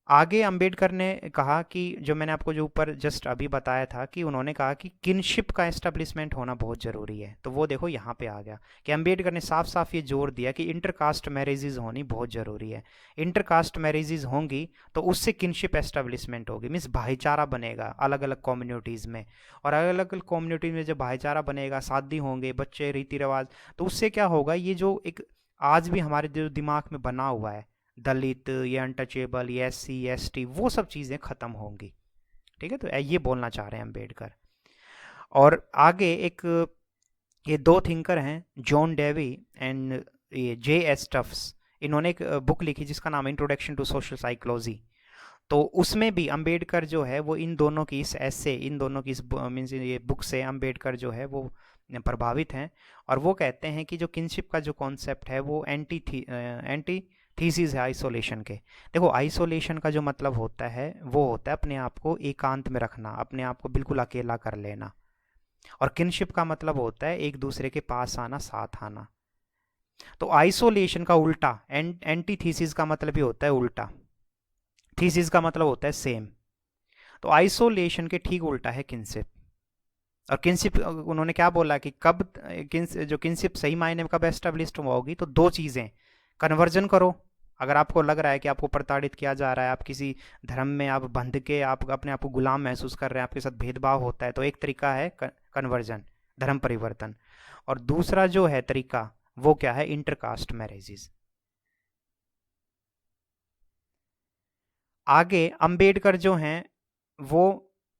आगे अंबेडकर ने कहा कि जो मैंने आपको जो ऊपर जस्ट अभी बताया था, कि उन्होंने कहा कि किनशिप का एस्टेब्लिशमेंट होना बहुत ज़रूरी है। तो वो देखो यहाँ पे आ गया कि अंबेडकर ने साफ साफ ये जोर दिया कि इंटरकास्ट मैरिजेज होनी बहुत ज़रूरी है। इंटरकास्ट मैरिजेज होंगी तो उससे किनशिप एस्टेब्लिशमेंट होगी, मीन्स भाईचारा बनेगा अलग अलग कम्युनिटीज़ में। और अलग अलग कम्युनिटीज़ में जब भाईचारा बनेगा, शादी होंगे, बच्चे, रीति रिवाज, तो उससे क्या होगा, ये जो एक आज भी हमारे जो दिमाग में बना हुआ है, दलित, ये अनटचेबल, ये SC ST, वो सब चीज़ें ख़त्म होंगी। ठीक है, तो ये बोलना चाह रहे हैं अम्बेडकर। और आगे एक ये दो थिंकर हैं, जॉन डेवी एंड ये J.S. टफ्स। इन्होंने एक बुक लिखी जिसका नाम है इंट्रोडक्शन टू सोशल साइकोलॉजी। तो उसमें भी अम्बेडकर जो है वो इन दोनों की इस ऐसे इन दोनों की इस मीन्स ये बुक से अम्बेडकर जो है वो प्रभावित हैं। और वो कहते हैं कि जो किनशिप का जो कॉन्सेप्ट है वो एंटी थीसिस है आइसोलेशन के। देखो, आइसोलेशन का जो मतलब होता है वो होता है अपने आप को एकांत में रखना, अपने आप को बिल्कुल अकेला कर लेना। और किनशिप का मतलब होता है एक दूसरे के पास आना, साथ आना। तो आइसोलेशन का उल्टा एंटी थीसिस का मतलब ही होता है उल्टा, थीसिस का मतलब होता है सेम। तो आइसोलेशन के ठीक उल्टा है किनशिप। और किनशिप उन्होंने क्या बोला कि कब जो किनशिप सही मायने में कब एस्टेब्लिश होगी, तो दो चीज़ें, कन्वर्जन करो। अगर आपको लग रहा है कि आपको प्रताड़ित किया जा रहा है, आप किसी धर्म में आप बंध के आप अपने आप को गुलाम महसूस कर रहे हैं, आपके साथ भेदभाव होता है, तो एक तरीका है कन्वर्जन, धर्म परिवर्तन। और दूसरा जो है तरीका वो क्या है, इंटरकास्ट मैरिजेस। आगे अंबेडकर जो हैं वो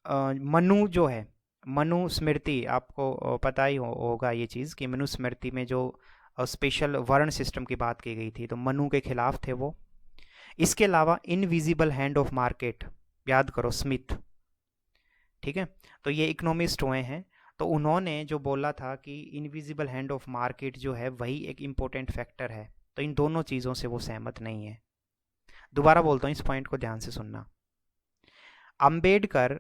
मनु जो है, मनुस्मृति, आपको पता ही होगा ये चीज़ कि मनुस्मृति में जो स्पेशल वर्ण सिस्टम की बात की गई थी, तो मनु के खिलाफ थे वो। इसके अलावा इनविजिबल हैंड ऑफ मार्केट, याद करो स्मिथ, ठीक है। तो ये इकोनॉमिस्ट हुए हैं, तो उन्होंने जो बोला था कि इनविजिबल हैंड ऑफ मार्केट जो है वही एक इम्पोर्टेंट फैक्टर है, तो इन दोनों चीज़ों से वो सहमत नहीं है। दोबारा बोलता हूँ, इस पॉइंट को ध्यान से सुनना। अंबेडकर,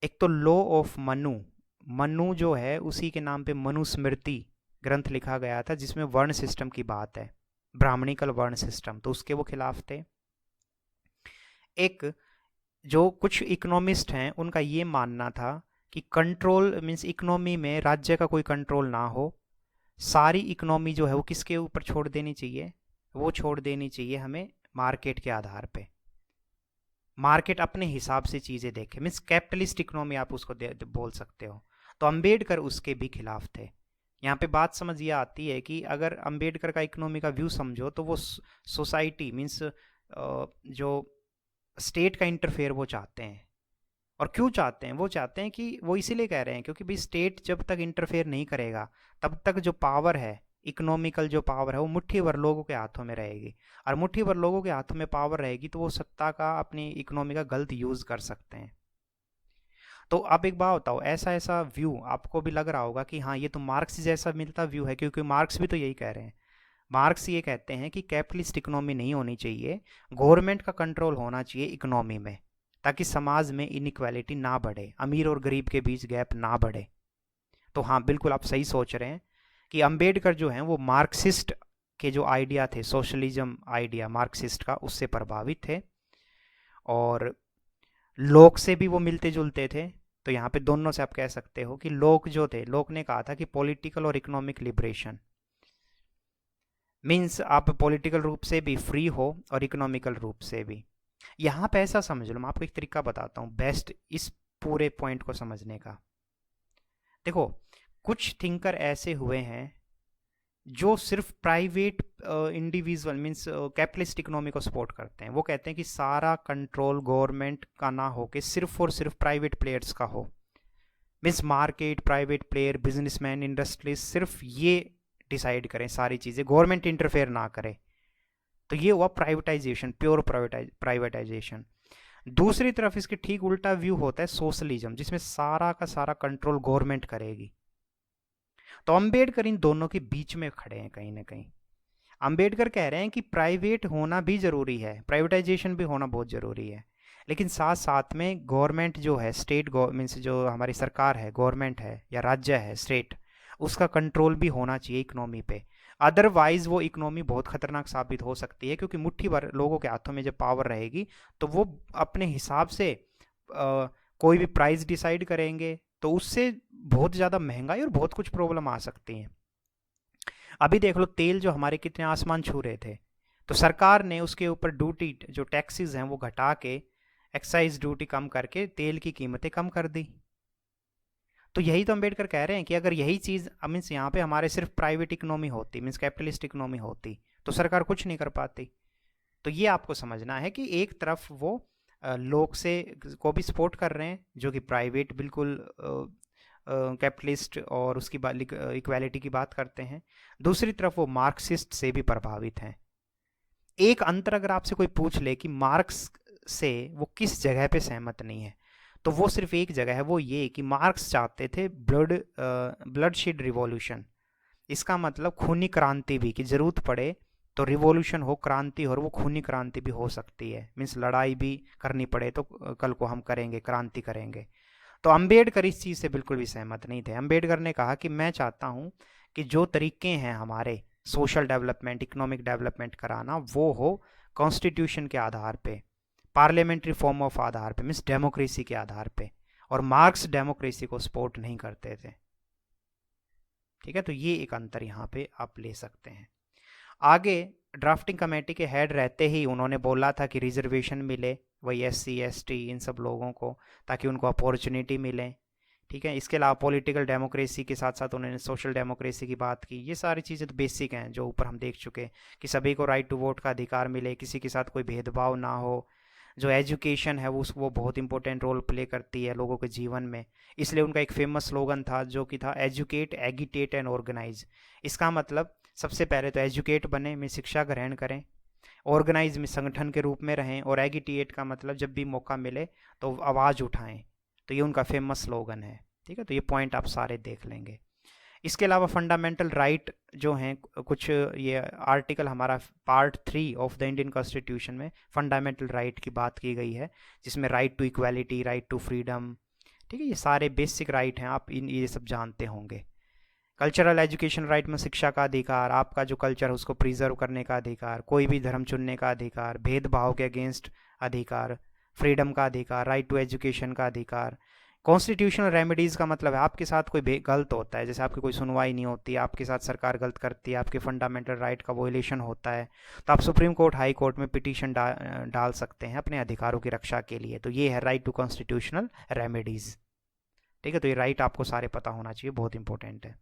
एक तो लॉ ऑफ मनु जो है उसी के नाम पे मनुस्मृति ग्रंथ लिखा गया था जिसमें वर्ण सिस्टम की बात है, ब्राह्मणिकल वर्ण सिस्टम, तो उसके वो खिलाफ थे। एक जो कुछ इकोनॉमिस्ट हैं उनका ये मानना था कि कंट्रोल मीन्स इकोनॉमी में राज्य का कोई कंट्रोल ना हो, सारी इकोनॉमी जो है वो किसके ऊपर छोड़ देनी चाहिए, वो छोड़ देनी चाहिए हमें मार्केट के आधार पे। मार्केट अपने हिसाब से चीज़ें देखे, मीन्स कैपिटलिस्ट इकोनॉमी आप उसको बोल सकते हो। तो अंबेडकर उसके भी खिलाफ थे। यहाँ पे बात समझ ये आती है कि अगर अंबेडकर का इकोनॉमी का व्यू समझो तो वो सोसाइटी मीन्स जो स्टेट का इंटरफेयर वो चाहते हैं। और क्यों चाहते हैं, वो चाहते हैं कि वो इसीलिए कह रहे हैं क्योंकि भाई स्टेट जब तक इंटरफेयर नहीं करेगा तब तक जो पावर है, इकोनॉमिकल जो पावर है, वो मुट्ठी भर लोगों के हाथों में रहेगी। और मुट्ठी भर लोगों के हाथों में पावर रहेगी तो वो सत्ता का, अपनी इकोनॉमी का गलत यूज़ कर सकते हैं। तो आप एक बात बताओ, ऐसा ऐसा व्यू आपको भी लग रहा होगा कि हाँ ये तो मार्क्स जैसा मिलता व्यू है, क्योंकि मार्क्स भी तो यही कह रहे हैं। मार्क्स ये कहते हैं कि कैपिटलिस्ट इकोनॉमी नहीं होनी चाहिए, गवर्नमेंट का कंट्रोल होना चाहिए इकोनॉमी में, ताकि समाज में इनइक्वालिटी ना बढ़े, अमीर और गरीब के बीच गैप ना बढ़े। तो हाँ बिल्कुल आप सही सोच रहे हैं कि अंबेडकर जो हैं वो मार्क्सिस्ट के जो आइडिया थे, सोशलिज्म आइडिया मार्क्सिस्ट का, उससे प्रभावित थे। और लोक से भी वो मिलते जुलते थे। तो यहाँ पे दोनों से आप कह सकते हो कि लोक जो थे, लोक ने कहा था कि पॉलिटिकल और इकोनॉमिक लिबरेशन मीन्स आप पॉलिटिकल रूप से भी फ्री हो और इकोनॉमिकल रूप से भी। यहाँ पे ऐसा समझ लो, मैं आपको एक तरीका बताता हूँ बेस्ट इस पूरे पॉइंट को समझने का। देखो, कुछ थिंकर ऐसे हुए हैं जो सिर्फ private individual means capitalist economy को सपोर्ट करते हैं। वो कहते हैं कि सारा कंट्रोल गवर्नमेंट का ना हो के सिर्फ और सिर्फ प्राइवेट प्लेयर्स का हो। Means market, private player, businessman, industries सिर्फ ये डिसाइड करें सारी चीज़ें, गवर्नमेंट इंटरफेयर ना करे। तो ये हुआ प्राइवेटाइजेशन, प्योर प्राइवेटाइजेशन। दूसरी तरफ इसके ठीक उल्टा व्यू होता है सोशलिज्म, जिसमें सारा का सारा कंट्रोल गवर्नमेंट करेगी। तो अंबेडकर इन दोनों के बीच में खड़े हैं कहीं ना कहीं। अंबेडकर कह रहे हैं कि प्राइवेट होना भी जरूरी है, प्राइवेटाइजेशन भी होना बहुत जरूरी है, लेकिन साथ साथ में गवर्नमेंट जो है, स्टेट गवर्नमेंट जो हमारी सरकार है, गवर्नमेंट है या राज्य है, स्टेट, उसका कंट्रोल भी होना चाहिए इकोनॉमी पे। अदरवाइज वो इकोनॉमी बहुत खतरनाक साबित हो सकती है, क्योंकि मुट्ठी भर लोगों के हाथों में जब पावर रहेगी तो वो अपने हिसाब से कोई भी प्राइस डिसाइड करेंगे, तो उससे बहुत ज़्यादा महंगाई और बहुत कुछ प्रॉब्लम आ सकती हैं। अभी देख लो, तेल जो हमारे कितने आसमान छू रहे थे, तो सरकार ने उसके ऊपर ड्यूटी जो टैक्सेस हैं वो घटा के, एक्साइज ड्यूटी कम करके तेल की कीमतें कम कर दी। तो यही तो अंबेडकर कह रहे हैं कि अगर यही चीज़ मीन्स यहाँ पे हमारे सिर्फ प्राइवेट इकोनॉमी होती, मीन्स कैपिटलिस्ट इकोनॉमी होती, तो सरकार कुछ नहीं कर पाती। तो ये आपको समझना है कि एक तरफ वो लोग से को भी सपोर्ट कर रहे हैं जो कि प्राइवेट बिल्कुल कैपिटलिस्ट और उसकी इक्वालिटी की बात करते हैं, दूसरी तरफ वो मार्क्सिस्ट से भी प्रभावित हैं। एक अंतर अगर आपसे कोई पूछ ले कि मार्क्स से वो किस जगह पे सहमत नहीं है, तो वो सिर्फ एक जगह है, वो ये कि मार्क्स चाहते थे ब्लडशेड रिवॉल्यूशन। इसका मतलब खूनी क्रांति भी, कि जरूरत पड़े तो रिवॉल्यूशन हो, क्रांति हो, और वो खूनी क्रांति भी हो सकती है, मीन्स लड़ाई भी करनी पड़े तो कल को हम करेंगे, क्रांति करेंगे। तो अंबेडकर इस चीज़ से बिल्कुल भी सहमत नहीं थे। अंबेडकर ने कहा कि मैं चाहता हूँ कि जो तरीके हैं हमारे सोशल डेवलपमेंट, इकोनॉमिक डेवलपमेंट कराना, वो हो कॉन्स्टिट्यूशन के आधार पे, पार्लियामेंट्री फॉर्म ऑफ आधार पे, मीन्स डेमोक्रेसी के आधार पे। और मार्क्स डेमोक्रेसी को सपोर्ट नहीं करते थे। ठीक है, तो ये एक अंतर यहाँ पे आप ले सकते हैं। आगे ड्राफ्टिंग कमेटी के हेड रहते ही उन्होंने बोला था कि रिजर्वेशन मिले वही SC ST इन सब लोगों को, ताकि उनको अपॉर्चुनिटी मिले। ठीक है, इसके अलावा पॉलिटिकल डेमोक्रेसी के साथ साथ उन्होंने सोशल डेमोक्रेसी की बात की। ये सारी चीज़ें तो बेसिक हैं जो ऊपर हम देख चुके, कि सभी को राइट टू वोट का अधिकार मिले, किसी के साथ कोई भेदभाव ना हो। जो एजुकेशन है वो बहुत इंपॉर्टेंट रोल प्ले करती है लोगों के जीवन में। इसलिए उनका एक फेमस स्लोगन था जो कि था एजुकेट, एगिटेट एंड ऑर्गेनाइज। इसका मतलब सबसे पहले तो एजुकेट बने में शिक्षा ग्रहण करें, ऑर्गेनाइज में संगठन के रूप में रहें, और एगिटेट का मतलब जब भी मौका मिले तो आवाज़ उठाएं। तो ये उनका फेमस स्लोगन है। ठीक है, तो ये पॉइंट आप सारे देख लेंगे। इसके अलावा फंडामेंटल राइट जो हैं कुछ, ये आर्टिकल हमारा part 3 of the Indian constitution में फंडामेंटल राइट की बात की गई है, जिसमें right to equality, right to freedom. ठीक है, ये सारे बेसिक राइट हैं, आप ये सब जानते होंगे। कल्चरल एजुकेशन राइट में शिक्षा का अधिकार, आपका जो कल्चर है उसको प्रिजर्व करने का अधिकार, कोई भी धर्म चुनने का अधिकार, भेदभाव के अगेंस्ट अधिकार, फ्रीडम का अधिकार, राइट टू एजुकेशन का अधिकार। कॉन्स्टिट्यूशनल रेमेडीज़ का मतलब है आपके साथ कोई गलत होता है, जैसे आपकी कोई सुनवाई नहीं होती, आपके साथ सरकार गलत करती है, आपके फंडामेंटल राइट का वोलेशन होता है, तो आप सुप्रीम कोर्ट, हाई कोर्ट में पिटीशन डाल सकते हैं अपने अधिकारों की रक्षा के लिए। तो ये है राइट टू कॉन्स्टिट्यूशनल रेमेडीज़। ठीक है, तो ये राइट आपको सारे पता होना चाहिए, बहुत इंपॉर्टेंट है।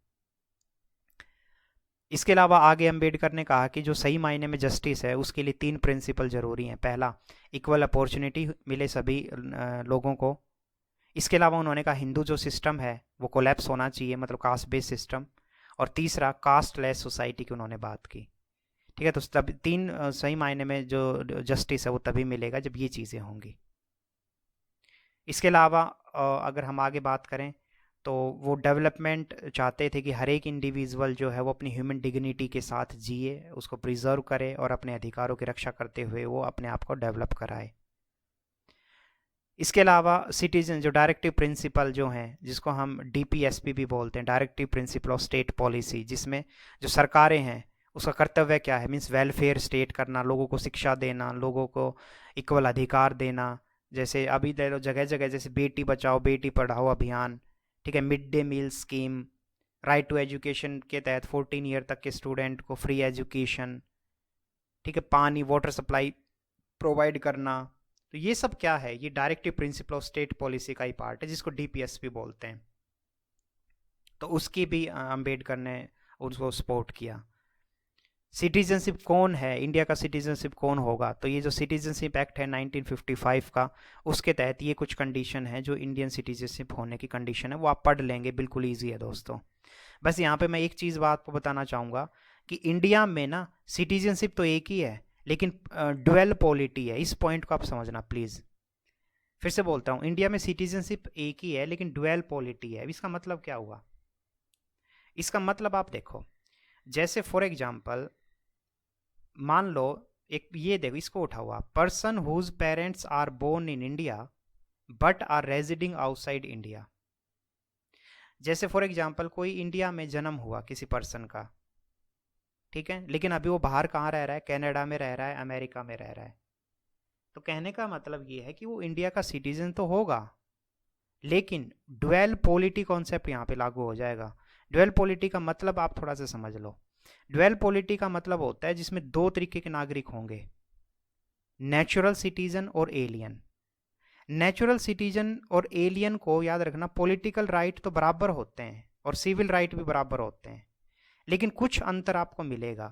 इसके अलावा आगे अंबेडकर ने कहा कि जो सही मायने में जस्टिस है उसके लिए 3 प्रिंसिपल जरूरी हैं। पहला, इक्वल अपॉर्चुनिटी मिले सभी लोगों को। इसके अलावा उन्होंने कहा हिंदू जो सिस्टम है वो कोलैप्स होना चाहिए, मतलब कास्ट बेस्ड सिस्टम। और तीसरा, कास्ट लेस सोसाइटी की उन्होंने बात की। ठीक है, तो तब 3 सही मायने में जो जस्टिस है वो तभी मिलेगा जब ये चीज़ें होंगी। इसके अलावा अगर हम आगे बात करें तो वो डेवलपमेंट चाहते थे कि हर एक इंडिविजुअल जो है वो अपनी ह्यूमन डिग्निटी के साथ जिए, उसको प्रिजर्व करे और अपने अधिकारों की रक्षा करते हुए वो अपने आप को डेवलप कराए। इसके अलावा सिटीजन जो डायरेक्टिव प्रिंसिपल जो हैं, जिसको हम DPSP भी बोलते हैं, directive principle of state policy, जिसमें जो सरकारें हैं उसका कर्तव्य क्या है, मीन्स वेलफेयर स्टेट करना, लोगों को शिक्षा देना, लोगों को इक्वल अधिकार देना। जैसे अभी दे लो जगह जगह, जैसे बेटी बचाओ बेटी पढ़ाओ अभियान, ठीक है, mid day meal scheme, right to education के तहत 14 ईयर तक के स्टूडेंट को फ्री एजुकेशन, ठीक है, पानी, वाटर सप्लाई प्रोवाइड करना। तो ये सब क्या है, ये directive principle of state policy का ही पार्ट है, जिसको DPSP बोलते हैं। तो उसकी भी अंबेडकर ने उसको सपोर्ट किया। सिटीजनशिप कौन है, इंडिया का सिटीजनशिप कौन होगा, तो ये जो सिटीजनशिप एक्ट है 1955 का, उसके तहत ये कुछ कंडीशन है जो इंडियन सिटीजनशिप होने की कंडीशन है, वो आप पढ़ लेंगे, बिल्कुल ईजी है दोस्तों। बस यहाँ पे मैं एक चीज़ बात को बताना चाहूँगा कि इंडिया में ना सिटीजनशिप तो एक ही है, लेकिन ड्वेल पॉलिटी है, इस पॉइंट को आप समझना प्लीज़। फिर से बोलता हूँ, इंडिया में सिटीजनशिप एक ही है लेकिन ड्वेल पॉलिटी है। इसका मतलब क्या हुआ? इसका मतलब आप देखो, जैसे फॉर एग्जाम्पल मान लो, एक ये देखो, इसको उठा हुआ, person whose parents are born in India but are residing outside India. जैसे फॉर एग्जाम्पल कोई इंडिया में जन्म हुआ किसी पर्सन का, ठीक है, लेकिन अभी वो बाहर कहाँ रह रहा है, कनाडा में रह रहा है, अमेरिका में रह रहा है। तो कहने का मतलब ये है कि वो इंडिया का सिटीजन तो होगा, लेकिन ड्वेल पॉलिटी कॉन्सेप्ट यहाँ पे लागू हो जाएगा। ड्वेल पॉलिटी का मतलब आप थोड़ा सा समझ लो। ड्वेल पॉलिटी का मतलब होता है जिसमें दो तरीके के नागरिक होंगे, नेचुरल सिटीजन और एलियन। नेचुरल सिटीजन और एलियन को याद रखना, पॉलिटिकल राइट तो बराबर होते हैं और सिविल राइट भी बराबर होते हैं, लेकिन कुछ अंतर आपको मिलेगा।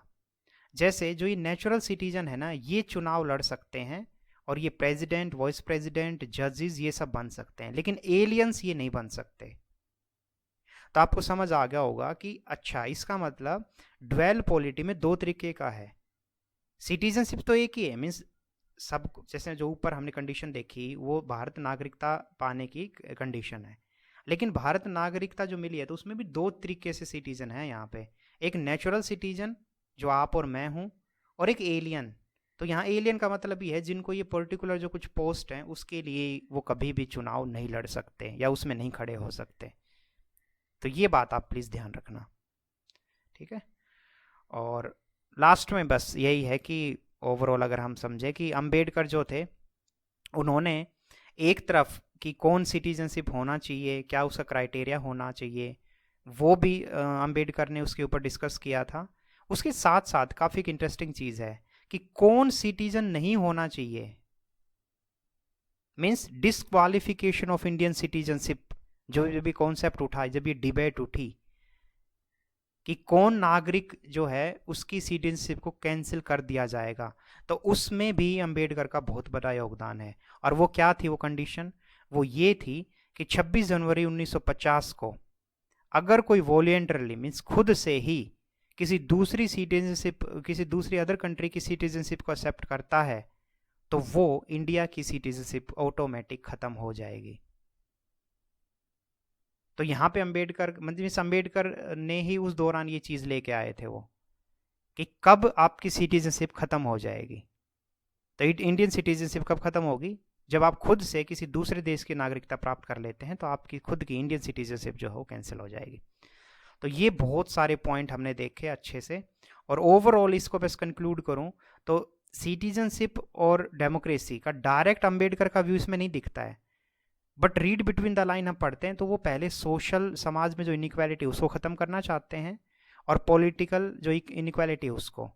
जैसे जो ये नेचुरल सिटीजन है ना, ये चुनाव लड़ सकते हैं और ये प्रेसिडेंट, वाइस प्रेसिडेंट, जजेस ये सब बन सकते हैं, लेकिन एलियंस ये नहीं बन सकते। तो आपको समझ आ गया होगा कि अच्छा, इसका मतलब ड्वेल पॉलिटी में दो तरीके का है। सिटीजनशिप तो एक ही है, मीन्स सब, जैसे जो ऊपर हमने कंडीशन देखी वो भारत नागरिकता पाने की कंडीशन है, लेकिन भारत नागरिकता जो मिली है तो उसमें भी दो तरीके से सिटीजन है यहाँ पे। एक नेचुरल सिटीजन जो आप और मैं हूँ, और एक एलियन। तो यहाँ एलियन का मतलब ये है जिनको ये पर्टिकुलर जो कुछ पोस्ट हैं उसके लिए वो कभी भी चुनाव नहीं लड़ सकते या उसमें नहीं खड़े हो सकते। तो ये बात आप प्लीज़ ध्यान रखना, ठीक है। और लास्ट में बस यही है कि ओवरऑल अगर हम समझे कि अंबेडकर जो थे, उन्होंने एक तरफ कि कौन सिटीजनशिप होना चाहिए, क्या उसका क्राइटेरिया होना चाहिए, वो भी अंबेडकर ने उसके ऊपर डिस्कस किया था। उसके साथ साथ काफ़ी एक इंटरेस्टिंग चीज़ है कि कौन सिटीजन नहीं होना चाहिए, means disqualification of Indian citizenship. जो भी कॉन्सेप्ट उठा, जब ये डिबेट उठी कि कौन नागरिक जो है उसकी सिटीजनशिप को कैंसिल कर दिया जाएगा, तो उसमें भी अंबेडकर का बहुत बड़ा योगदान है। और वो क्या थी वो कंडीशन? वो ये थी कि 26 जनवरी 1950 को अगर कोई वॉलेंटरली, मीन्स खुद से ही किसी दूसरी सिटीजनशिप, किसी दूसरी अदर कंट्री की सिटीजनशिप को एक्सेप्ट करता है, तो वो इंडिया की सिटीजनशिप ऑटोमेटिक खत्म हो जाएगी। तो यहाँ पे अंबेडकर, मतलब अंबेडकर ने ही उस दौरान ये चीज़ लेके आए थे वो, कि कब आपकी सिटीजनशिप खत्म हो जाएगी। तो इंडियन सिटीजनशिप कब खत्म होगी? जब आप खुद से किसी दूसरे देश की नागरिकता प्राप्त कर लेते हैं, तो आपकी खुद की इंडियन सिटीजनशिप जो है वो कैंसिल हो जाएगी। तो ये बहुत सारे पॉइंट हमने देखे अच्छे से, और ओवरऑल इसको बस कंक्लूड करूं तो सिटीजनशिप और डेमोक्रेसी का डायरेक्ट अंबेडकर का व्यू इसमें नहीं दिखता है, but read between the line हम पढ़ते हैं तो वो पहले सोशल, समाज में जो इनइक्वालिटी उसको ख़त्म करना चाहते हैं, और पॉलिटिकल जो इनइक्वालिटी है उसको।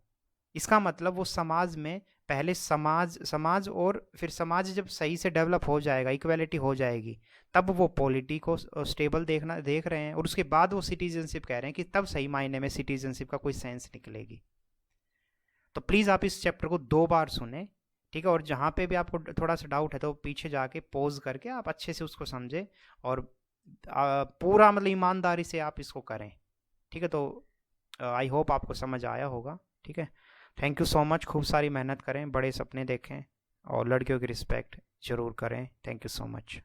इसका मतलब वो समाज में पहले समाज और फिर समाज जब सही से डेवलप हो जाएगा, इक्वालिटी हो जाएगी, तब वो पॉलिटी को स्टेबल देख रहे हैं, और उसके बाद वो सिटीजनशिप कह रहे हैं कि तब सही मायने में सिटीजनशिप का कोई सेंस निकलेगी। तो प्लीज़ आप इस चैप्टर को 2 बार सुने, ठीक है, और जहाँ पे भी आपको थोड़ा सा डाउट है तो पीछे जाके पॉज करके आप अच्छे से उसको समझें, और पूरा मतलब ईमानदारी से आप इसको करें, ठीक है। तो आई होप आपको समझ आया होगा, ठीक है। Thank you so much. खूब सारी मेहनत करें, बड़े सपने देखें, और लड़कियों की रिस्पेक्ट ज़रूर करें। Thank you so much.